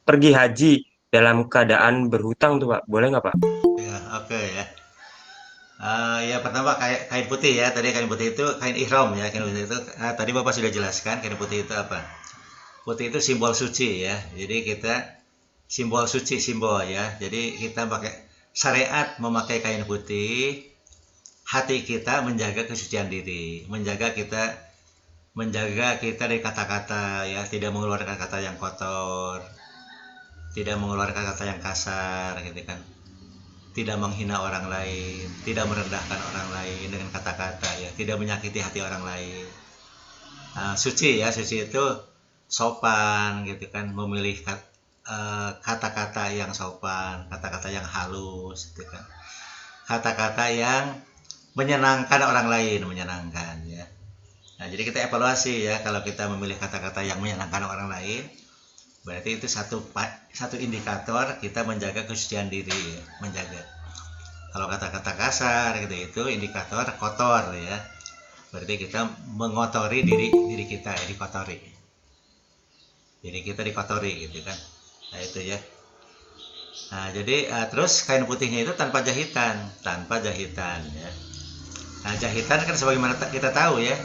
Speaker 3: pergi haji dalam keadaan berhutang tuh, Pak? Boleh nggak, Pak?
Speaker 1: Ya, oke ya. Ya pertama kain putih ya. Tadi kain putih itu kain ihram ya. Kain putih itu tadi Bapak sudah jelaskan kain putih itu apa. Putih itu simbol suci ya. Jadi kita simbol suci, simbol ya. Jadi kita pakai syariat memakai kain putih. Hati kita menjaga kesucian diri, menjaga kita dari kata-kata ya, tidak mengeluarkan kata yang kotor, tidak mengeluarkan kata yang kasar gitu kan, tidak menghina orang lain, tidak merendahkan orang lain dengan kata-kata ya, tidak menyakiti hati orang lain. Suci ya, suci itu sopan gitu kan, memilih kata-kata yang sopan, kata-kata yang halus gitu kan, kata-kata yang menyenangkan orang lain, menyenangkan ya. Nah, jadi kita evaluasi ya, kalau kita memilih kata-kata yang menyenangkan orang lain, Berarti itu satu indikator kita menjaga kesucian diri ya, menjaga. Kalau kata-kata kasar gitu itu indikator kotor ya. Berarti kita mengotori diri kita ya, dikotori. Diri kita dikotori gitu kan. Nah itu ya. Nah jadi terus kain putihnya itu tanpa jahitan ya. Nah jahitan kan sebagaimana kita tahu ya,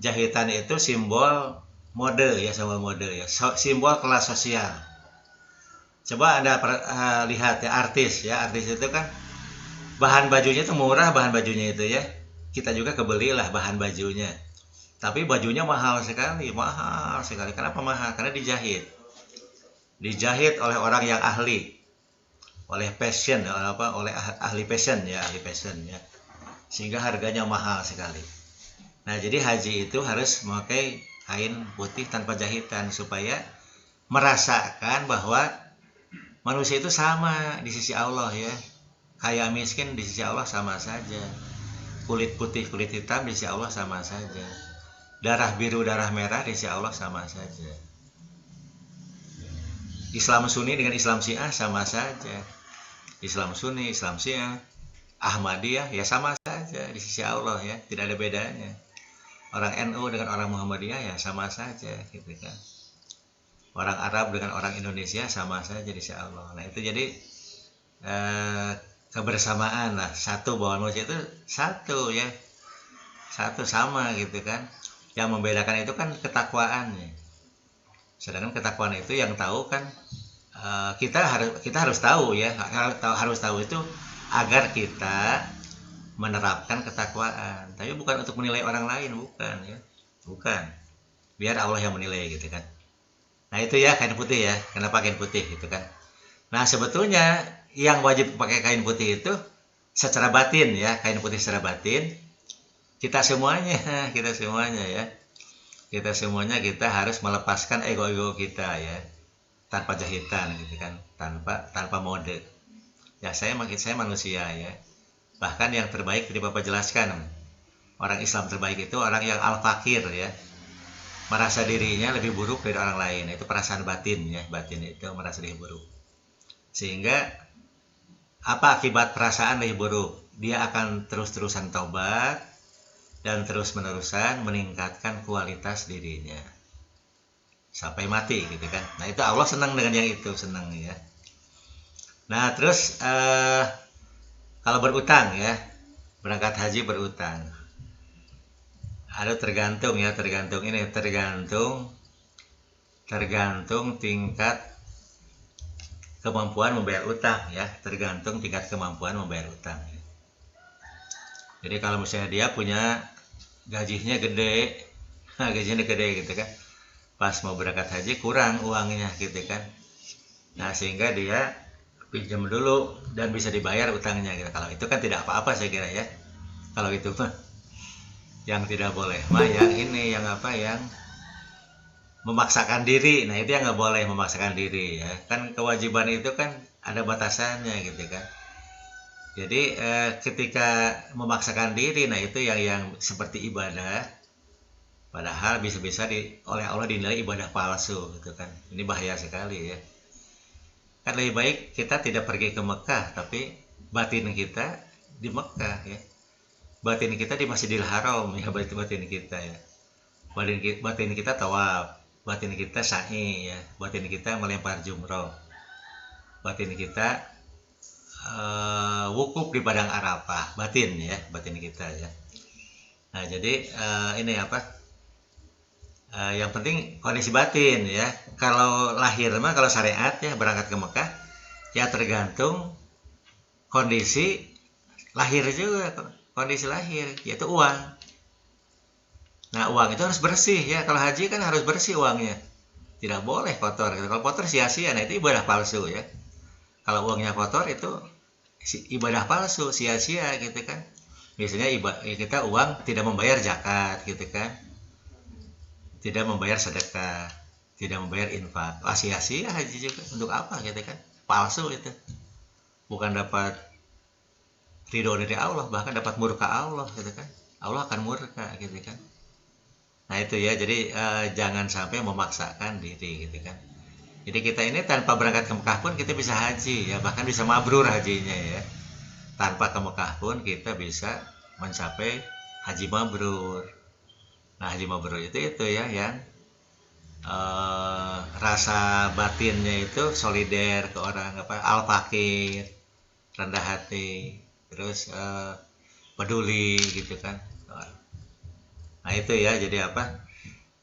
Speaker 1: jahitan itu simbol mode ya, simbol kelas sosial. Coba Anda lihat ya, artis itu kan bahan bajunya itu murah, bahan bajunya itu ya, kita juga kebelilah bahan bajunya, tapi bajunya mahal sekali. Kenapa mahal? Karena dijahit oleh orang yang ahli, oleh ahli fashion ya, sehingga harganya mahal sekali. Nah jadi haji itu harus memakai kain putih tanpa jahitan supaya merasakan bahwa manusia itu sama di sisi Allah ya. Kaya miskin di sisi Allah sama saja. Kulit putih, kulit hitam di sisi Allah sama saja. Darah biru, darah merah di sisi Allah sama saja. Islam Sunni dengan Islam Syiah sama saja. Islam Sunni, Islam Syiah, Ahmadiyah ya sama saja di sisi Allah ya, tidak ada bedanya. Orang NU dengan orang Muhammadiyah ya sama saja gitu kan. Orang Arab dengan orang Indonesia sama saja di sisi Allah. Nah itu jadi kebersamaan lah, satu, bahwa manusia itu satu ya, satu sama gitu kan. Yang membedakan itu kan ketakwaannya. Sedangkan ketakwaan itu yang tahu kan kita harus tahu ya, harus tahu itu agar kita menerapkan ketakwaan, tapi bukan untuk menilai orang lain, bukan, biar Allah yang menilai gitu kan. Nah itu ya kain putih ya, kenapa kain putih gitu kan. Nah sebetulnya yang wajib pakai kain putih itu secara batin ya, kain putih secara batin, kita semuanya ya, kita harus melepaskan ego kita ya, tanpa jahitan gitu kan, tanpa mode ya. Saya manusia ya. Bahkan yang terbaik tadi Bapak jelaskan, orang Islam terbaik itu orang yang al-fakir ya, merasa dirinya lebih buruk dari orang lain. Itu perasaan batin ya, batin itu merasa diri buruk. Sehingga apa akibat perasaan lebih buruk? Dia akan terus-terusan taubat dan terus-menerusan meningkatkan kualitas dirinya sampai mati gitu kan. Nah itu Allah senang dengan yang itu, senang ya. Nah terus kalau berutang ya, berangkat haji berutang, ada tergantung tingkat kemampuan membayar utang ya, tergantung tingkat kemampuan membayar utang ya. Jadi kalau misalnya dia punya gajinya gede gitu kan, pas mau berangkat haji kurang uangnya gitu kan, nah sehingga dia pinjam dulu dan bisa dibayar utangnya gitu. Kalau itu kan tidak apa-apa saya kira ya. Kalau itu mah yang tidak boleh mah yang memaksakan diri. Nah itu yang nggak boleh, memaksakan diri ya. Kan kewajiban itu kan ada batasannya gitu kan. Jadi ketika memaksakan diri, nah itu yang seperti ibadah, padahal bisa-bisa oleh Allah dinilai ibadah palsu gitu kan. Ini bahaya sekali ya. Kan lebih baik kita tidak pergi ke Mekah, tapi batin kita di Mekah ya. Batin kita di Masjidil Haram ya, batin kita ya. Batin kita tawaf, batin kita sa'i ya, batin kita melempar jumroh, batin kita wukuf di padang Arafah, batin kita ya. Nah jadi ini yang penting kondisi batin ya. Kalau lahir mah, kalau syariat ya berangkat ke Mekah ya tergantung kondisi lahir juga, kondisi lahir yaitu uang. Nah uang itu harus bersih ya, kalau haji kan harus bersih uangnya, tidak boleh kotor. Kalau kotor sia-sia, nah itu ibadah palsu ya. Kalau uangnya kotor itu ibadah palsu, sia-sia gitu kan. Biasanya kita uang tidak membayar zakat gitu kan, tidak membayar sedekah, tidak membayar infak, sia-sia haji juga. Untuk apa gitu kan, palsu itu. Bukan dapat ridho dari Allah, bahkan dapat murka Allah gitu kan. Allah akan murka gitu kan. Nah itu ya, jadi jangan sampai memaksakan diri gitu kan. Jadi kita ini tanpa berangkat ke Mekah pun kita bisa haji ya, bahkan bisa mabrur hajinya ya. Tanpa ke Mekah pun kita bisa mencapai haji mabrur. Nah, haji mabrur itu ya yang rasa batinnya itu solider ke orang apa al-fakir, rendah hati, terus peduli gitu kan. Nah, itu ya, jadi apa?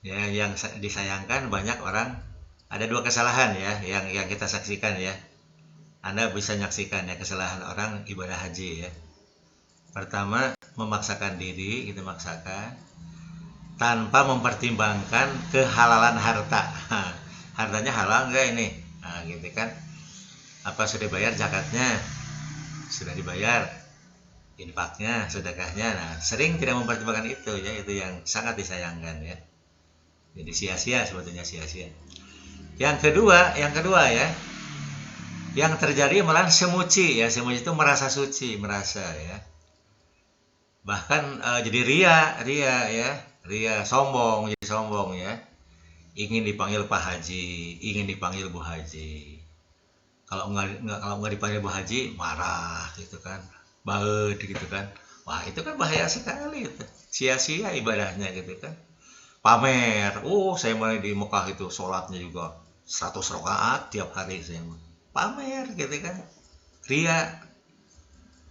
Speaker 1: Ya, yang disayangkan banyak orang ada dua kesalahan ya yang kita saksikan ya. Anda bisa menyaksikan ya kesalahan orang ibadah haji ya. Pertama, memaksakan diri, gitu maksakan tanpa mempertimbangkan kehalalan harta. Hartanya halal enggak ini? Nah, gitu kan. Apa sudah bayar zakatnya? Sudah dibayar infaknya, sedekahnya. Nah, sering tidak mempertimbangkan itu ya, itu yang sangat disayangkan ya. Jadi sia-sia, sebetulnya sia-sia. Yang kedua ya, yang terjadi malah semuci ya, semuci itu merasa suci, merasa ya. Bahkan jadi ria, sombong, jadi sombong ya. Ingin dipanggil Pak Haji, ingin dipanggil Bu Haji. Kalau nggak dipanggil Bu Haji, marah gitu kan, baut gitu kan. Wah, itu kan bahaya sekali itu. Sia-sia ibadahnya gitu kan. Pamer, saya mulai di Mekah itu sholatnya juga 100 rakaat tiap hari saya. Pamer gitu kan. Ria.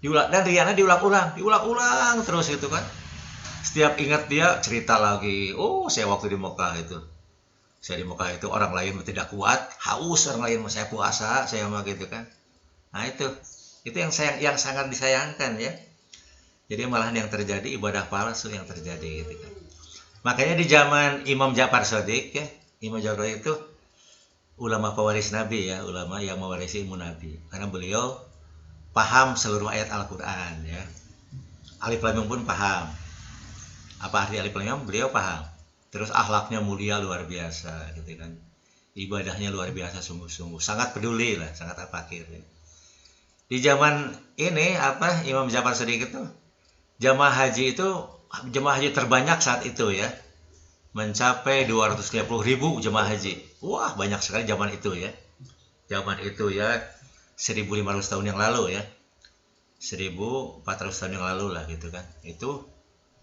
Speaker 1: Dan riana diulang-ulang terus gitu kan. Setiap ingat dia cerita lagi, saya waktu di Mekah itu. Saya di Mekah itu orang lain tidak kuat, haus orang lain, saya puasa, saya mah gitu kan. Nah, itu yang sangat disayangkan ya. Jadi malahan yang terjadi ibadah palsu yang terjadi gitu kan. Makanya di zaman Imam Ja'far Shadiq ya, Imam Ja'far itu ulama pewaris Nabi ya, ulama yang mewarisi ilmu Nabi. Karena beliau paham seluruh ayat Al-Quran ya. Alif Lam Mim pun paham. Apa arti Alif Lam Mim? Beliau paham. Terus akhlaknya mulia luar biasa gitu kan. Ibadahnya luar biasa sungguh-sungguh. Sangat peduli lah, sangat al-fakir. Ya. Di zaman ini Imam Ja'far Shadiq itu jemaah haji terbanyak saat itu ya. Mencapai 250.000 jemaah haji. Wah, banyak sekali zaman itu ya. Zaman itu ya 1.500 tahun yang lalu ya. 1.400 tahun yang lalu lah gitu kan. Itu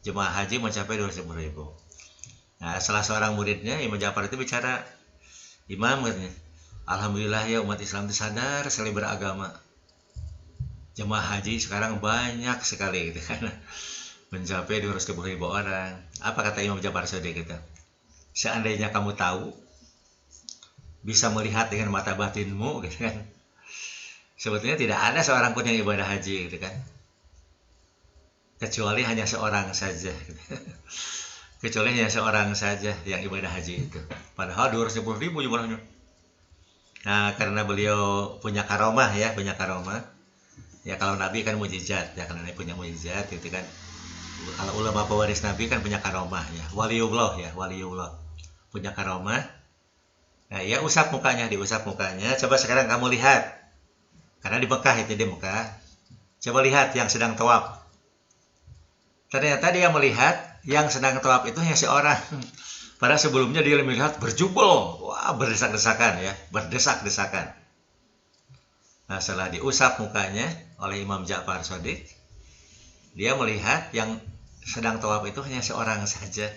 Speaker 1: jemaah haji mencapai 250.000. Nah, salah seorang muridnya Imam Ja'far itu bicara, Imam katanya, alhamdulillah ya umat Islam itu sadar sekali beragama. Jemaah haji sekarang banyak sekali gitu kan. Mencapai 250.000 orang. Apa kata Imam Ja'far Shadiq kita? Seandainya kamu tahu, bisa melihat dengan mata batinmu gitu kan. Sebetulnya tidak ada seorang pun yang ibadah haji gitu kan. Kecuali hanya seorang saja gitu. Kecuali hanya seorang saja yang ibadah haji itu. Padahal 250.000 jumlahnya. Nah, karena beliau punya karomah ya, Ya kalau Nabi kan mujizat, ya karena Nabi punya mujizat gitu kan. Kalau ulama pewaris Nabi kan punya karomah ya, waliullah, punya karomah. Nah, ya diusap mukanya. Coba sekarang kamu lihat, karena di Mekah itu di Mekah. Coba lihat yang sedang tawaf. Ternyata dia melihat yang sedang tawaf itu hanya seorang. Padahal sebelumnya dia melihat berjubel, berdesak-desakan ya, berdesak-desakan. Nah, setelah diusap mukanya oleh Imam Ja'far Shadiq, dia melihat yang sedang tawaf itu hanya seorang saja.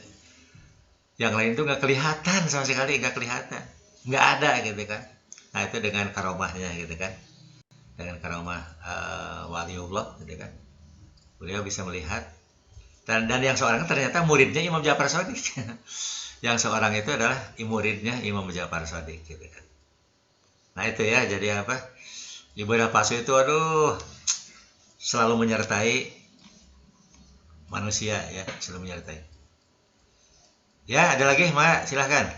Speaker 1: Yang lain itu nggak kelihatan sama sekali, nggak ada gitu kan. Nah, itu dengan karomahnya gitu kan, dengan karomah waliullah gitu kan. Beliau bisa melihat dan yang seorang ternyata muridnya Imam Ja'far Shadiq. Yang seorang itu adalah muridnya Imam Ja'far Shadiq gitu kan. Nah, itu ya, jadi ibadah palsu itu selalu menyertai manusia ya, selalu menyertai. Ya, ada lagi, Mak, silahkan.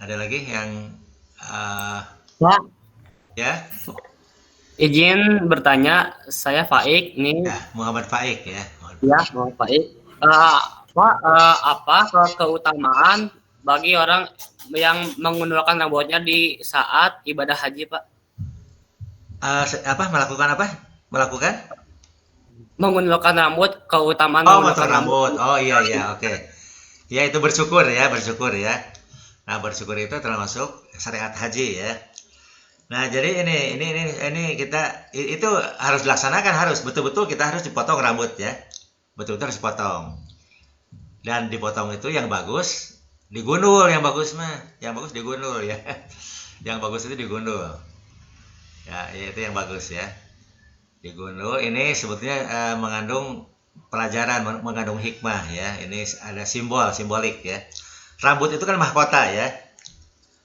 Speaker 1: Ada lagi yang
Speaker 4: Pak,
Speaker 1: ya?
Speaker 4: izin bertanya, saya Faik nih.
Speaker 1: Ya, Muhammad Faik ya.
Speaker 4: Ya, mau Faik. Pak, apa keutamaan bagi orang yang mengundurkan rambutnya di saat ibadah haji, Pak?
Speaker 1: Melakukan?
Speaker 4: Mengundurkan rambut, keutamaan
Speaker 1: Oh,
Speaker 4: mengundurkan
Speaker 1: potong rambut. Oh iya, oke. Ya, itu bersyukur ya. Nah, bersyukur itu termasuk syariat haji ya. Nah, jadi ini kita itu harus dilaksanakan, harus betul-betul kita harus dipotong rambut ya. Betul-betul harus dipotong. Dan dipotong itu yang bagus digundul, yang bagus mah. Yang bagus digundul ya. Yang bagus itu digundul. Ya, itu yang bagus ya. Digundul ini sebetulnya mengandung pelajaran, mengandung hikmah ya. Ini ada simbolik ya. Rambut itu kan mahkota ya.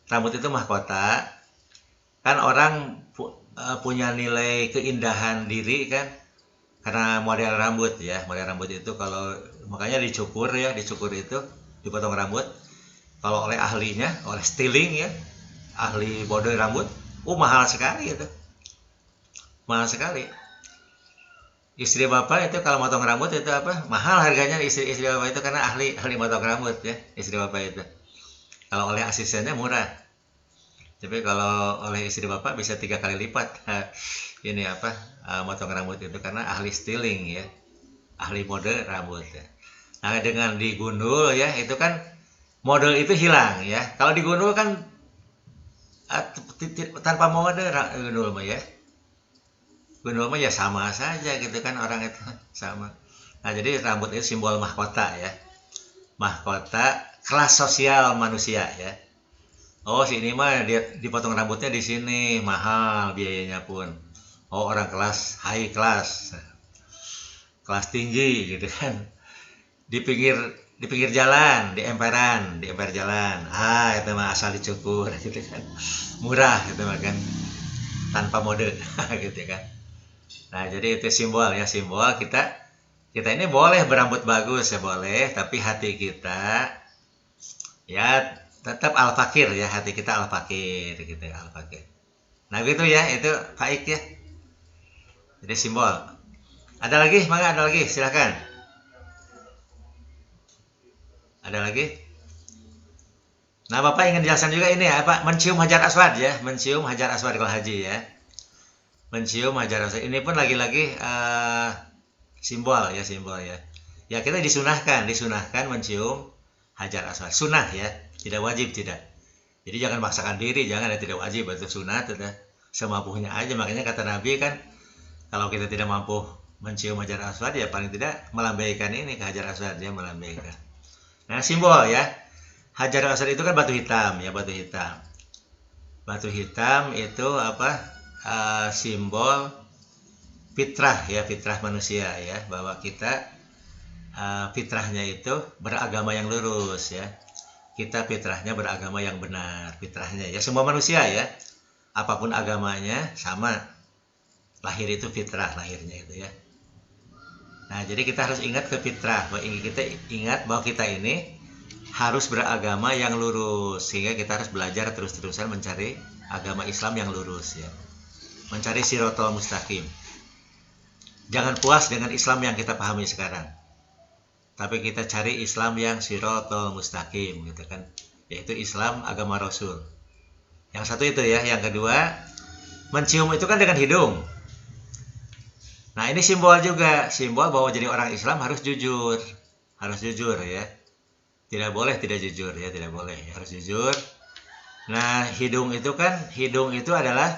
Speaker 1: Rambut itu mahkota. Kan orang punya nilai keindahan diri kan karena model rambut ya. Model rambut itu kalau makanya dicukur itu dipotong rambut. Kalau oleh ahlinya, oleh styling ya, ahli mode rambut, mahal sekali itu. Mahal sekali. Istri bapak itu kalau motong rambut itu apa? Mahal harganya istri bapak itu karena ahli motong rambut ya, istri bapak itu. Kalau oleh asistennya murah. Tapi kalau oleh istri bapak bisa 3 kali lipat. Ini apa? Motong rambut itu karena ahli styling ya. Ahli mode rambut ya. Nah, dengan digundul ya, itu kan model itu hilang ya. Kalau digundul kan tanpa mode gundul mah ya. Gundul mah ya sama saja gitu kan, orang itu sama. Nah, jadi rambut itu simbol mahkota ya. Mahkota kelas sosial manusia ya. Oh, si ini mah dia dipotong rambutnya di sini, mahal biayanya pun. Oh, orang kelas high class. Kelas tinggi gitu kan. Di pinggir jalan, di emper jalan. Itu mah asal dicukur gitu kan. Murah gitu mah kan. Tanpa mode gitu kan. Nah, jadi itu simbol ya, simbol kita ini boleh berambut bagus ya boleh, tapi hati kita ya tetap al-fakir ya, hati kita al-fakir gitu, al-fakir. Nah, gitu ya, itu baik ya. Jadi simbol. Ada lagi? Mangga ada lagi, silakan. Ada lagi? Nah, Bapak ingin jelaskan juga ini ya, apa? Mencium hajar aswad ya, mencium hajar aswad kalau haji ya. Mencium hajar aswad. Ini pun lagi-lagi simbol ya, simbol ya. Ya, kita disunahkan mencium hajar aswad. Sunnah ya. Tidak wajib, tidak. Jadi jangan paksakan diri, jangan, tidak wajib, itu sunat, semampunya aja. Makanya kata Nabi kan, kalau kita tidak mampu mencium hajar aswad, ya paling tidak melambaikan ini ke hajar aswad, ya melambaikan. Nah, simbol ya, hajar aswad itu kan batu hitam ya, batu hitam. Batu hitam itu apa? Simbol fitrah ya, fitrah manusia ya, bahwa kita fitrahnya itu beragama yang lurus ya. Kita fitrahnya beragama yang benar, fitrahnya ya, semua manusia ya, apapun agamanya sama, lahir itu fitrah lahirnya itu ya. Nah, jadi kita harus ingat ke fitrah, kita ingat bahwa kita ini harus beragama yang lurus, sehingga kita harus belajar terus-terusan mencari agama Islam yang lurus ya, mencari siratal mustaqim. Jangan puas dengan Islam yang kita pahami sekarang, tapi kita cari Islam yang siratal mustaqim gitu kan, yaitu Islam agama Rasul. Yang satu itu ya. Yang kedua, mencium itu kan dengan hidung. Nah, ini simbol juga, simbol bahwa jadi orang Islam harus jujur ya. Tidak boleh tidak jujur ya, tidak boleh, harus jujur. Nah, hidung itu adalah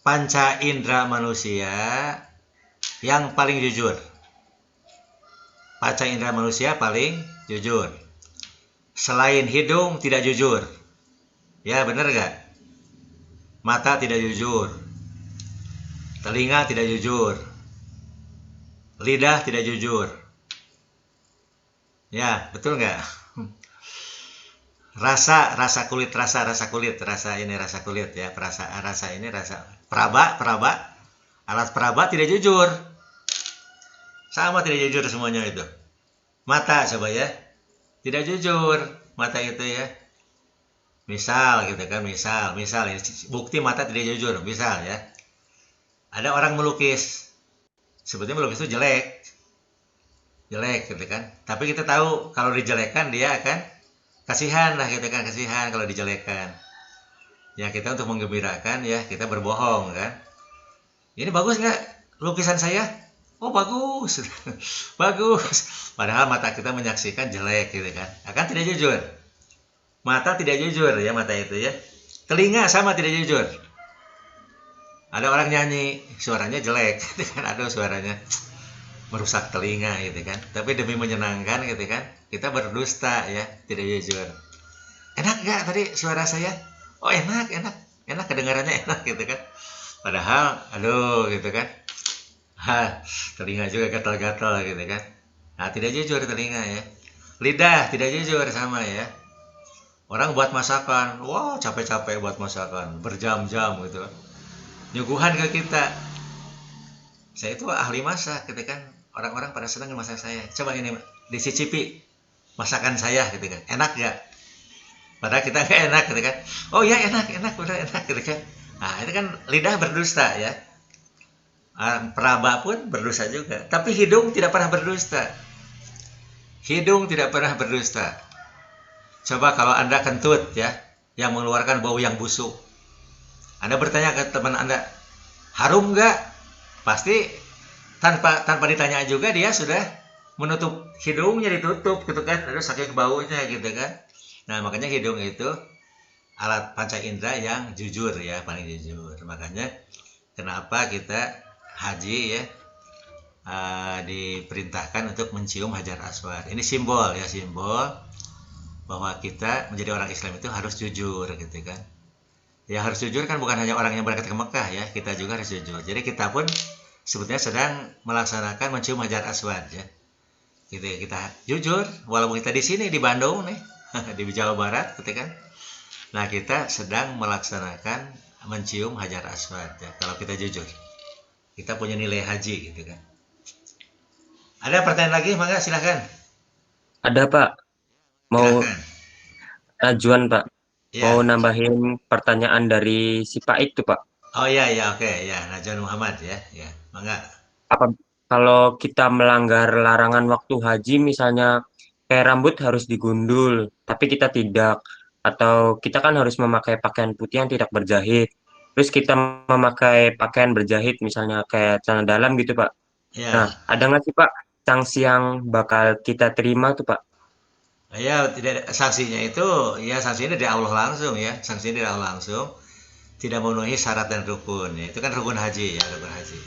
Speaker 1: panca indera manusia yang paling jujur. Panca indera manusia paling jujur. Selain hidung tidak jujur. Ya, benar gak? Mata tidak jujur. Telinga tidak jujur. Lidah tidak jujur. Ya, betul nggak? Rasa kulit ya, peraba, alat peraba tidak jujur. Sama tidak jujur semuanya itu. Mata coba ya, tidak jujur mata itu ya. Misal gitu kan, misal bukti mata tidak jujur, misal ya. Ada orang melukis, sebetulnya melukis itu jelek gitu kan. Tapi kita tahu kalau dijelekan dia akan kasihan lah gitu kan, kasihan kalau dijelekan. Ya, kita untuk menggembirakan ya, kita berbohong kan. Ini bagus nggak lukisan saya? Oh, bagus. Bagus. Padahal mata kita menyaksikan jelek gitu kan. Akan tidak jujur. Mata tidak jujur ya, mata itu ya. Telinga sama tidak jujur. Ada orang nyanyi, suaranya jelek, gitu kan. Aduh, suaranya merusak telinga gitu kan. Tapi demi menyenangkan gitu kan, kita berdusta ya, tidak jujur. Enak nggak tadi suara saya? Oh enak, enak kedengarannya enak gitu kan. Padahal, aduh gitu kan. Telinga juga gatal-gatal gitu kan. Nah, tidak jujur telinga ya. Lidah tidak jujur sama ya. Orang buat masakan, wah capek-capek buat masakan, berjam-jam gitu kan. Nyuguhan ke kita. Saya itu ahli masak gitu kan. Orang-orang pada senang masak saya. Coba ini dicicipi masakan saya gitu kan. Enak gak? Padahal kita nggak enak gitu kan. Oh ya enak, udah enak gitu kan. Nah itu kan lidah berdusta ya. Peraba pun berdusta juga. Tapi hidung tidak pernah berdusta. Hidung tidak pernah berdusta. Coba kalau Anda kentut ya, yang mengeluarkan bau yang busuk. Anda bertanya ke teman Anda, harum nggak? Pasti tanpa ditanya juga dia sudah menutup hidungnya, ditutup gitu kan. Terus saking baunya gitu kan. Nah makanya hidung itu alat panca indera yang jujur ya, paling jujur. Makanya kenapa kita haji ya diperintahkan untuk mencium Hajar Aswad. Ini simbol ya, simbol bahwa kita menjadi orang Islam itu harus jujur gitu kan. Ya harus jujur kan bukan hanya orang yang berangkat ke Mekah ya, kita juga harus jujur. Jadi kita pun sebetulnya sedang melaksanakan mencium Hajar Aswad ya. Gitu ya, kita jujur walaupun kita di sini di Bandung nih, di Jawa Barat gitu kan. Nah, kita sedang melaksanakan mencium Hajar Aswad ya, kalau kita jujur. Kita punya nilai haji gitu kan. Ada pertanyaan lagi? Mangga silahkan.
Speaker 3: Ada Pak, mau
Speaker 1: Silahkan.
Speaker 3: Najwan Pak, mau
Speaker 1: Ya.
Speaker 3: nambahin pertanyaan dari si Pak itu Pak.
Speaker 1: Oh ya ya oke ya, Najwan Muhammad ya. Ya, mangga.
Speaker 3: Apa kalau kita melanggar larangan waktu haji, misalnya kayak rambut harus digundul, tapi kita tidak, atau kita kan harus memakai pakaian putih yang tidak berjahit. Terus kita memakai pakaian berjahit, misalnya kayak celana dalam gitu Pak. Nah,
Speaker 1: Ya.
Speaker 3: ada nggak sih Pak sanksi yang bakal kita terima tuh Pak?
Speaker 1: Ya, tidak sanksinya itu ya sanksinya dari Allah langsung ya. Sanksinya dari Allah langsung. Tidak memenuhi syarat dan rukun ya. Itu kan rukun haji ya, rukun haji.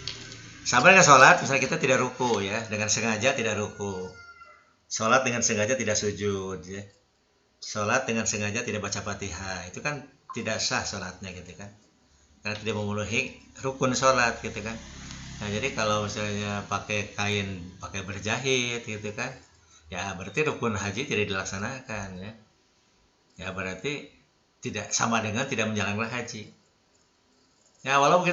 Speaker 1: Sama dengan sholat, misalnya kita tidak ruku ya, dengan sengaja tidak ruku. Sholat dengan sengaja tidak sujud ya. Sholat dengan sengaja tidak baca Fatihah. Itu kan tidak sah sholatnya gitu kan. Karena tidak memenuhi rukun sholat gitu kan. Nah, jadi kalau misalnya pakai kain, pakai berjahit gitu kan, ya berarti rukun haji tidak dilaksanakan ya. Ya berarti tidak sama dengan tidak menjalankan haji. Ya walaupun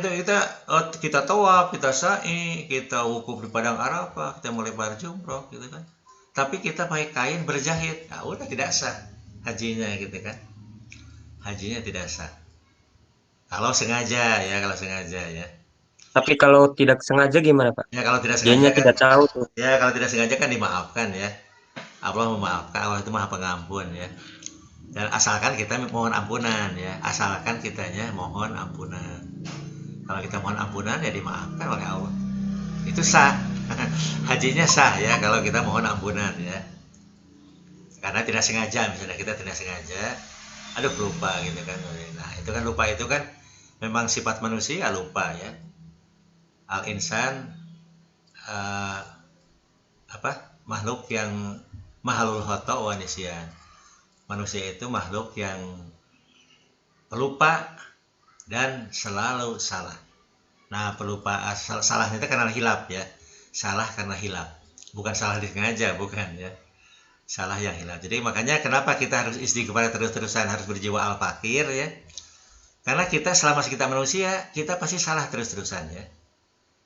Speaker 1: kita tawaf, kita sa'i, kita wukuf di padang Arafah, kita melempar jumroh gitu kan. Tapi kita pakai kain berjahit, nah udah tidak sah hajinya gitu kan. Hajinya tidak sah. Kalau sengaja ya.
Speaker 3: Tapi kalau tidak sengaja gimana Pak?
Speaker 1: Ya kalau tidak sengaja
Speaker 3: Dianya
Speaker 1: kan,
Speaker 3: tidak tahu tuh.
Speaker 1: ya kalau tidak sengaja kan dimaafkan ya. Allah memaafkan, Allah itu Maha Pengampun ya. Dan asalkan kita mohon ampunan ya, asalkan kitanya mohon ampunan. Kalau kita mohon ampunan ya dimaafkan oleh Allah. Itu sah. Hajinya sah ya kalau kita mohon ampunan ya. Karena tidak sengaja, misalnya kita tidak sengaja, aduh lupa gitu kan. Nah, itu kan lupa itu kan memang sifat manusia lupa ya. Al insan makhluk yang mahalul khata wa nisyan. Manusia itu makhluk yang pelupa dan selalu salah. Nah, pelupa salahnya itu karena hilap ya. Salah karena hilap. Bukan salah disengaja, bukan ya. Salah yang hilap. Jadi makanya kenapa kita harus istighfar terus-terusan, harus berjiwa al-fakir ya. Karena kita selama kita manusia, kita pasti salah terus-terusan ya.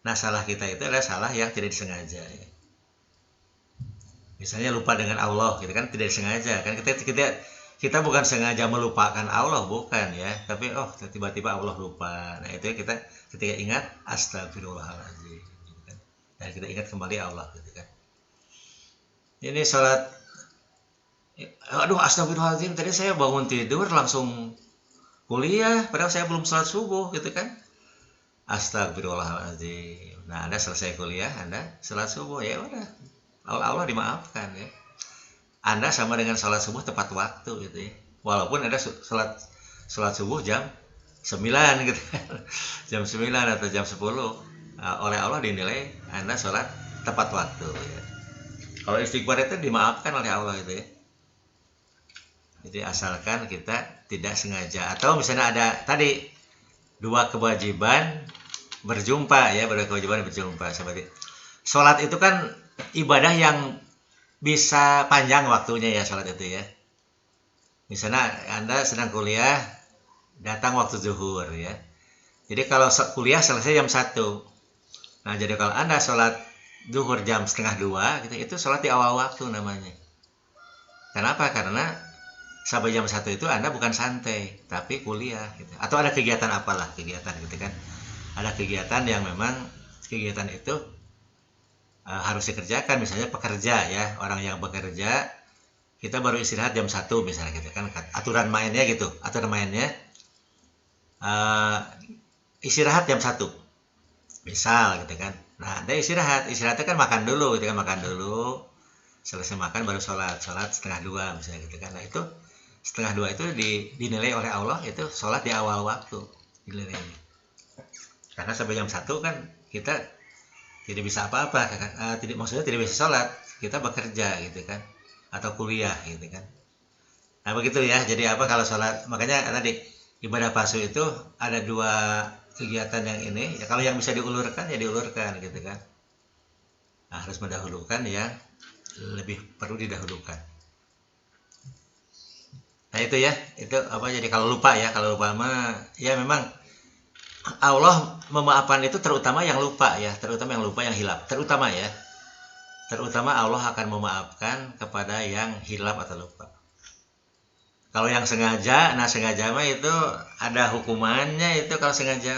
Speaker 1: Nah, salah kita itu adalah salah yang tidak disengaja ya. Misalnya lupa dengan Allah, gitu kan tidak disengaja kan kita bukan sengaja melupakan Allah bukan ya, tapi tiba-tiba Allah lupa. Nah itu kita ketika ingat astagfirullahaladzim, gitu kan. Dan kita ingat kembali Allah, gitu kan. Ini sholat, aduh astagfirullahaladzim, tadi saya bangun tidur langsung kuliah, padahal saya belum sholat subuh, gitu kan. Astagfirullahaladzim. Nah Anda selesai kuliah, Anda sholat subuh, ya udah. Allah dimaafkan ya. Anda sama dengan sholat subuh tepat waktu gitu ya. walaupun ada sholat subuh jam 9 gitu kan. Jam 9 atau jam 10, oleh Allah dinilai Anda sholat tepat waktu ya. Kalau istighfar itu dimaafkan oleh Allah itu ya. Jadi asalkan kita tidak sengaja, atau misalnya ada tadi dua kewajiban berjumpa ya, seperti sholat itu kan ibadah yang bisa panjang waktunya ya, sholat itu ya. Misalnya Anda sedang kuliah, datang waktu zuhur ya. Jadi kalau kuliah selesai jam 1. Nah, jadi kalau Anda sholat zuhur jam 1:30 gitu, itu sholat di awal waktu namanya. Kenapa? Karena sampai jam 1 itu Anda bukan santai, tapi kuliah gitu. Atau ada kegiatan apalah, kegiatan gitu kan. Ada kegiatan yang memang kegiatan itu harus dikerjakan, misalnya pekerja ya, orang yang bekerja, kita baru istirahat jam 1 misalnya gitu kan. Aturan mainnya gitu, istirahat jam 1 misal gitu kan. Nah, Anda istirahatnya kan makan dulu gitu kan, selesai makan baru sholat 1:30 misalnya gitu kan. Nah, itu 1:30 itu dinilai oleh Allah itu sholat di awal waktu dinilai. Karena sampai jam 1 kan kita tidak bisa apa-apa kan, maksudnya tidak bisa sholat, kita bekerja gitu kan, atau kuliah gitu kan. Nah begitu ya, jadi kalau sholat, makanya tadi ibadah palsu itu ada dua kegiatan yang ini ya. Kalau yang bisa diulurkan ya diulurkan gitu kan. Nah, harus mendahulukan yang lebih perlu didahulukan. Nah itu ya, itu jadi kalau lupa mah ya memang Allah memaafkan itu terutama yang lupa ya, yang hilap, terutama Allah akan memaafkan kepada yang hilap atau lupa. Kalau yang sengaja mah itu ada hukumannya itu. Kalau sengaja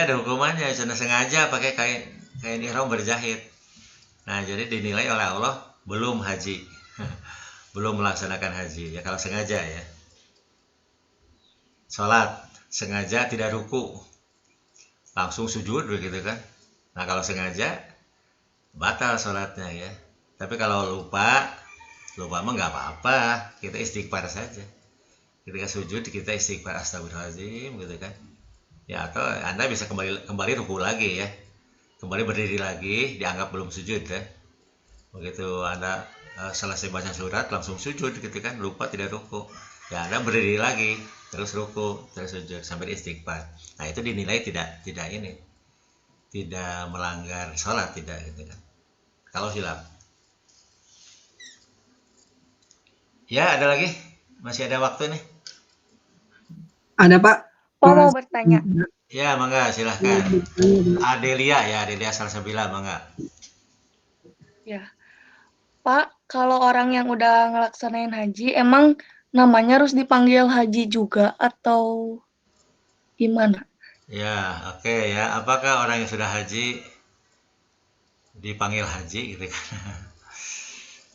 Speaker 1: ada hukumannya, sengaja pakai kain ihram berjahit. Nah, jadi dinilai oleh Allah belum haji. Belum melaksanakan haji ya kalau sengaja ya. Sholat sengaja tidak ruku, langsung sujud begitu kan. Nah, kalau sengaja batal sholatnya ya. Tapi kalau lupa mah nggak apa-apa, kita istighfar saja. Ketika sujud kita istighfar, astagfirullahaladzim gitu kan. Ya, atau Anda bisa kembali ruku lagi ya, kembali berdiri lagi, dianggap belum sujud ya. Begitu Anda selesai baca surat langsung sujud gitu kan, lupa tidak ruku, ya Anda berdiri lagi, terus ruku, terus sujud sampai istighfar. Nah, itu dinilai tidak melanggar sholat, tidak gitu kan. Kalau hilaf. Ya, ada lagi? Masih ada waktu nih?
Speaker 2: Ada Pak.
Speaker 5: Pak mau bertanya.
Speaker 1: Ya, mangga silahkan. Adelia Salsabila, mangga.
Speaker 5: Ya, Pak, kalau orang yang udah ngelaksanain haji, emang namanya harus dipanggil haji juga atau gimana?
Speaker 1: Ya, oke ya. Apakah orang yang sudah haji dipanggil haji gitu kan?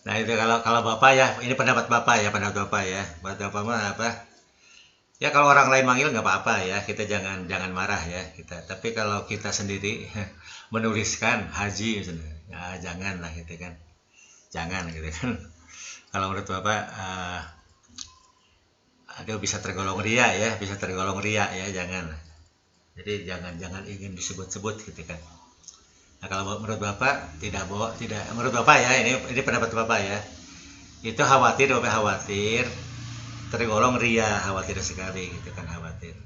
Speaker 1: Nah, itu kalau Bapak ya, ini pendapat Bapak ya. Pendapat Bapak mah apa? Ya, kalau orang lain manggil nggak apa-apa ya, kita jangan marah ya kita. Tapi kalau kita sendiri menuliskan haji misalnya, ya jangan lah gitu kan. Jangan gitu kan. Kalau menurut Bapak bisa tergolong ria ya, jangan. Jadi jangan ingin disebut-sebut gitu kan. Nah, kalau menurut Bapak tidak menurut Bapak ya, ini pendapat Bapak ya. Itu khawatir tergolong ria, khawatir sekali gitu kan, khawatir.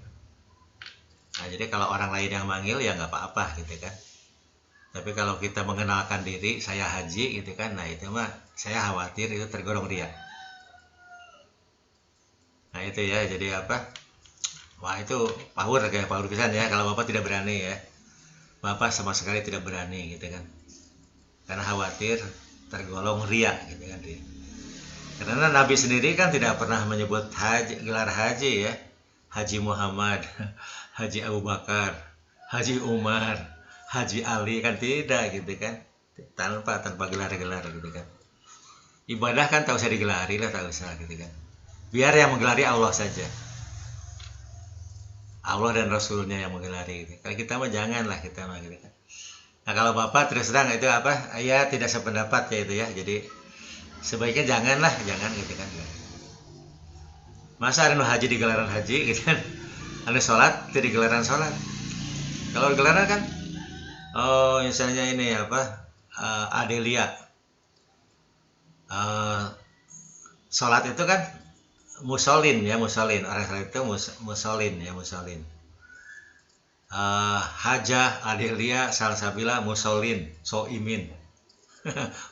Speaker 1: Nah, jadi kalau orang lain yang manggil ya nggak apa-apa gitu kan. Tapi kalau kita mengenalkan diri, saya haji gitu kan, nah itu mah saya khawatir itu tergolong ria. Nah itu ya, jadi wah itu power pisan ya, kalau Bapak tidak berani ya. Bapak sama sekali tidak berani gitu kan. Karena khawatir tergolong ria gitu kan. Karena Nabi sendiri kan tidak pernah menyebut gelar haji ya. Haji Muhammad, Haji Abu Bakar, Haji Umar, Haji Ali kan tidak gitu kan. Tanpa gelar-gelar gitu kan. Ibadah kan tak usah digelari lah, tak usah gitu kan. Biar yang menggelari Allah saja. Allah dan Rasulnya yang menggelari gitu. Kalau kita mah janganlah kita mah gitu kan. Nah, kalau Bapak terus terang itu ya tidak sependapat ya itu ya. Jadi sebaiknya janganlah, jangan gitu kan. Masa anu haji di gelaran haji gitu kan, anu sholat itu di gelaran sholat. Kalau di gelaran kan, oh misalnya ini apa, Adelia, sholat itu kan musolin ya, musolin, orang sholat itu musolin ya, musolin. Hajah, Adelia, Salsabila, musolin, soimin,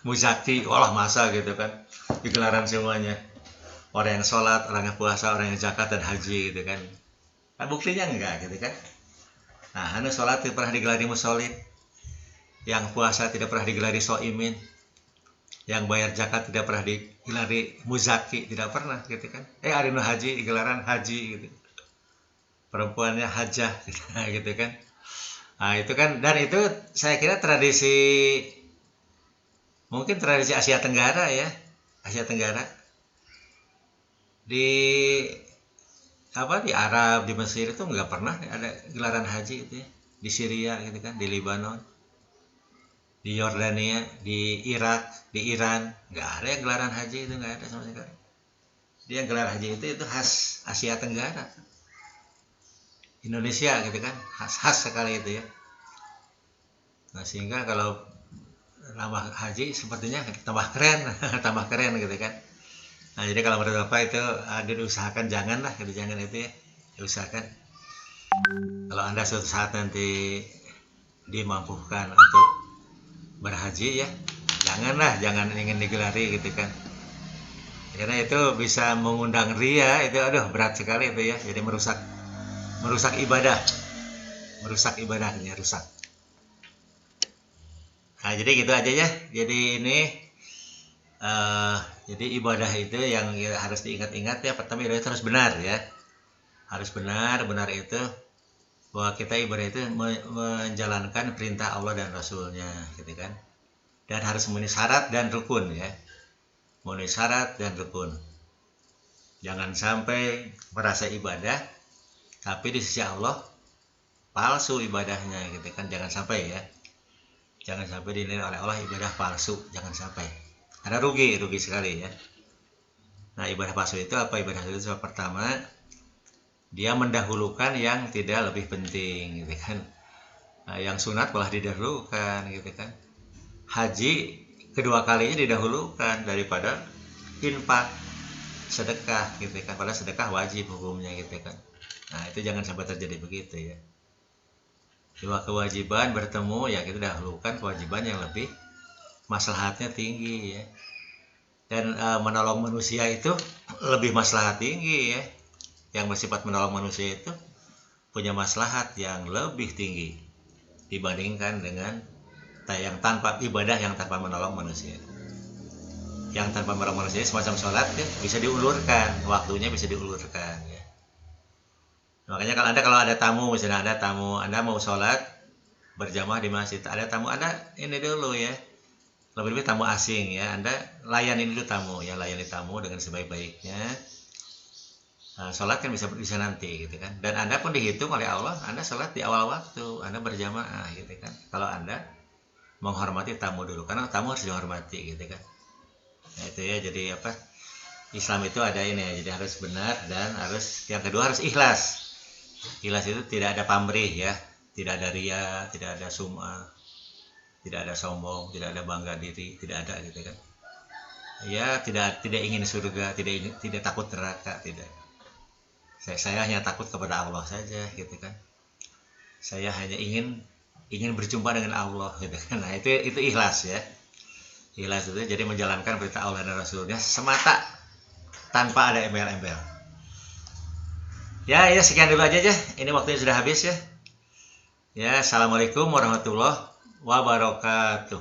Speaker 1: muzaki, olah masa gitu kan, di gelaran semuanya. Orang yang sholat, orang yang puasa, orang yang zakat dan haji gitu kan. Nah, buktinya enggak gitu kan. Nah, anu sholat tidak pernah digelari musolin, yang puasa tidak pernah digelari soimin, yang bayar zakat tidak pernah digelari muzaki, tidak pernah gitu kan. Arinu haji digelaran haji gitu. Perempuannya hajah gitu kan. Nah, itu kan, dan itu saya kira mungkin tradisi Asia Tenggara ya, Asia Tenggara. Di Arab, di Mesir itu nggak pernah ada gelaran haji itu ya. Di Syria gitu kan, di Lebanon, di Yordania, di Irak, di Iran, nggak ada yang gelaran haji, itu nggak ada sama sekali. Dia gelar haji itu khas Asia Tenggara, Indonesia gitu kan, khas sekali itu ya. Nah, sehingga kalau nama haji sepertinya tambah keren gitu kan. Nah, jadi kalau menurut Bapak itu diusahakan janganlah, gitu, jangan itu ya, diusahakan. Kalau Anda suatu saat nanti dimampukan untuk berhaji ya, jangan ingin digelari gitu kan. Karena itu bisa mengundang ria, itu aduh berat sekali itu ya, jadi merusak ibadahnya, rusak. Nah, jadi gitu aja ya. Jadi ini jadi ibadah itu yang harus diingat-ingat ya. Pertama, ibadah itu harus benar ya, harus benar itu bahwa kita ibadah itu menjalankan perintah Allah dan Rasulnya gitu kan, dan harus memenuhi syarat dan rukun ya, memenuhi syarat dan rukun. Jangan sampai merasa ibadah tapi di sisi Allah palsu ibadahnya gitu kan, jangan sampai ya, jangan sampai dinilai oleh Allah ibadah palsu, jangan sampai. Karena rugi sekali ya. Nah, ibadah palsu itu apa? Ibadah palsu itu pertama, dia mendahulukan yang tidak lebih penting gitu kan. Nah, yang sunat malah didahulukan gitu kan. Haji kedua kalinya didahulukan daripada infak, sedekah gitu kan. Padahal sedekah wajib hukumnya gitu kan. Nah, itu jangan sampai terjadi begitu ya. Dua kewajiban bertemu ya, kita dahulukan kewajiban yang lebih maslahatnya tinggi ya. Dan menolong manusia itu lebih maslahat tinggi ya. Yang bersifat menolong manusia itu punya maslahat yang lebih tinggi dibandingkan dengan yang tanpa ibadah, yang tanpa menolong manusia. Yang tanpa menolong manusia semacam sholat ya, bisa diulurkan, waktunya bisa diulurkan ya. Makanya kalau ada tamu, misalnya ada tamu, Anda mau sholat berjamaah di masjid, ada tamu, Anda ini dulu ya, lebih-lebih tamu asing ya, Anda layani dulu tamu ya, layani tamu dengan sebaik-baiknya. Nah, sholat kan bisa nanti gitu kan, dan Anda pun dihitung oleh Allah, Anda sholat di awal waktu, Anda berjamaah gitu kan, kalau Anda menghormati tamu dulu, karena tamu harus dihormati gitu kan. Nah, itu ya, jadi apa, Islam itu ada ini ya, jadi harus benar, dan harus, yang kedua harus ikhlas. Ikhlas itu tidak ada pamrih ya, tidak ada ria, tidak ada sum'ah, tidak ada sombong, tidak ada bangga diri, tidak ada gitu kan. Ya, tidak ingin surga, tidak takut neraka, tidak. Saya hanya takut kepada Allah saja gitu kan. Saya hanya ingin berjumpa dengan Allah gitu kan. Nah, itu ikhlas ya. Ikhlas itu jadi menjalankan perintah Allah dan Rasulnya semata, tanpa ada embel-embel. Ya, sekian dulu aja. Ini waktunya sudah habis ya. Ya, assalamualaikum warahmatullahi wabarakatuh.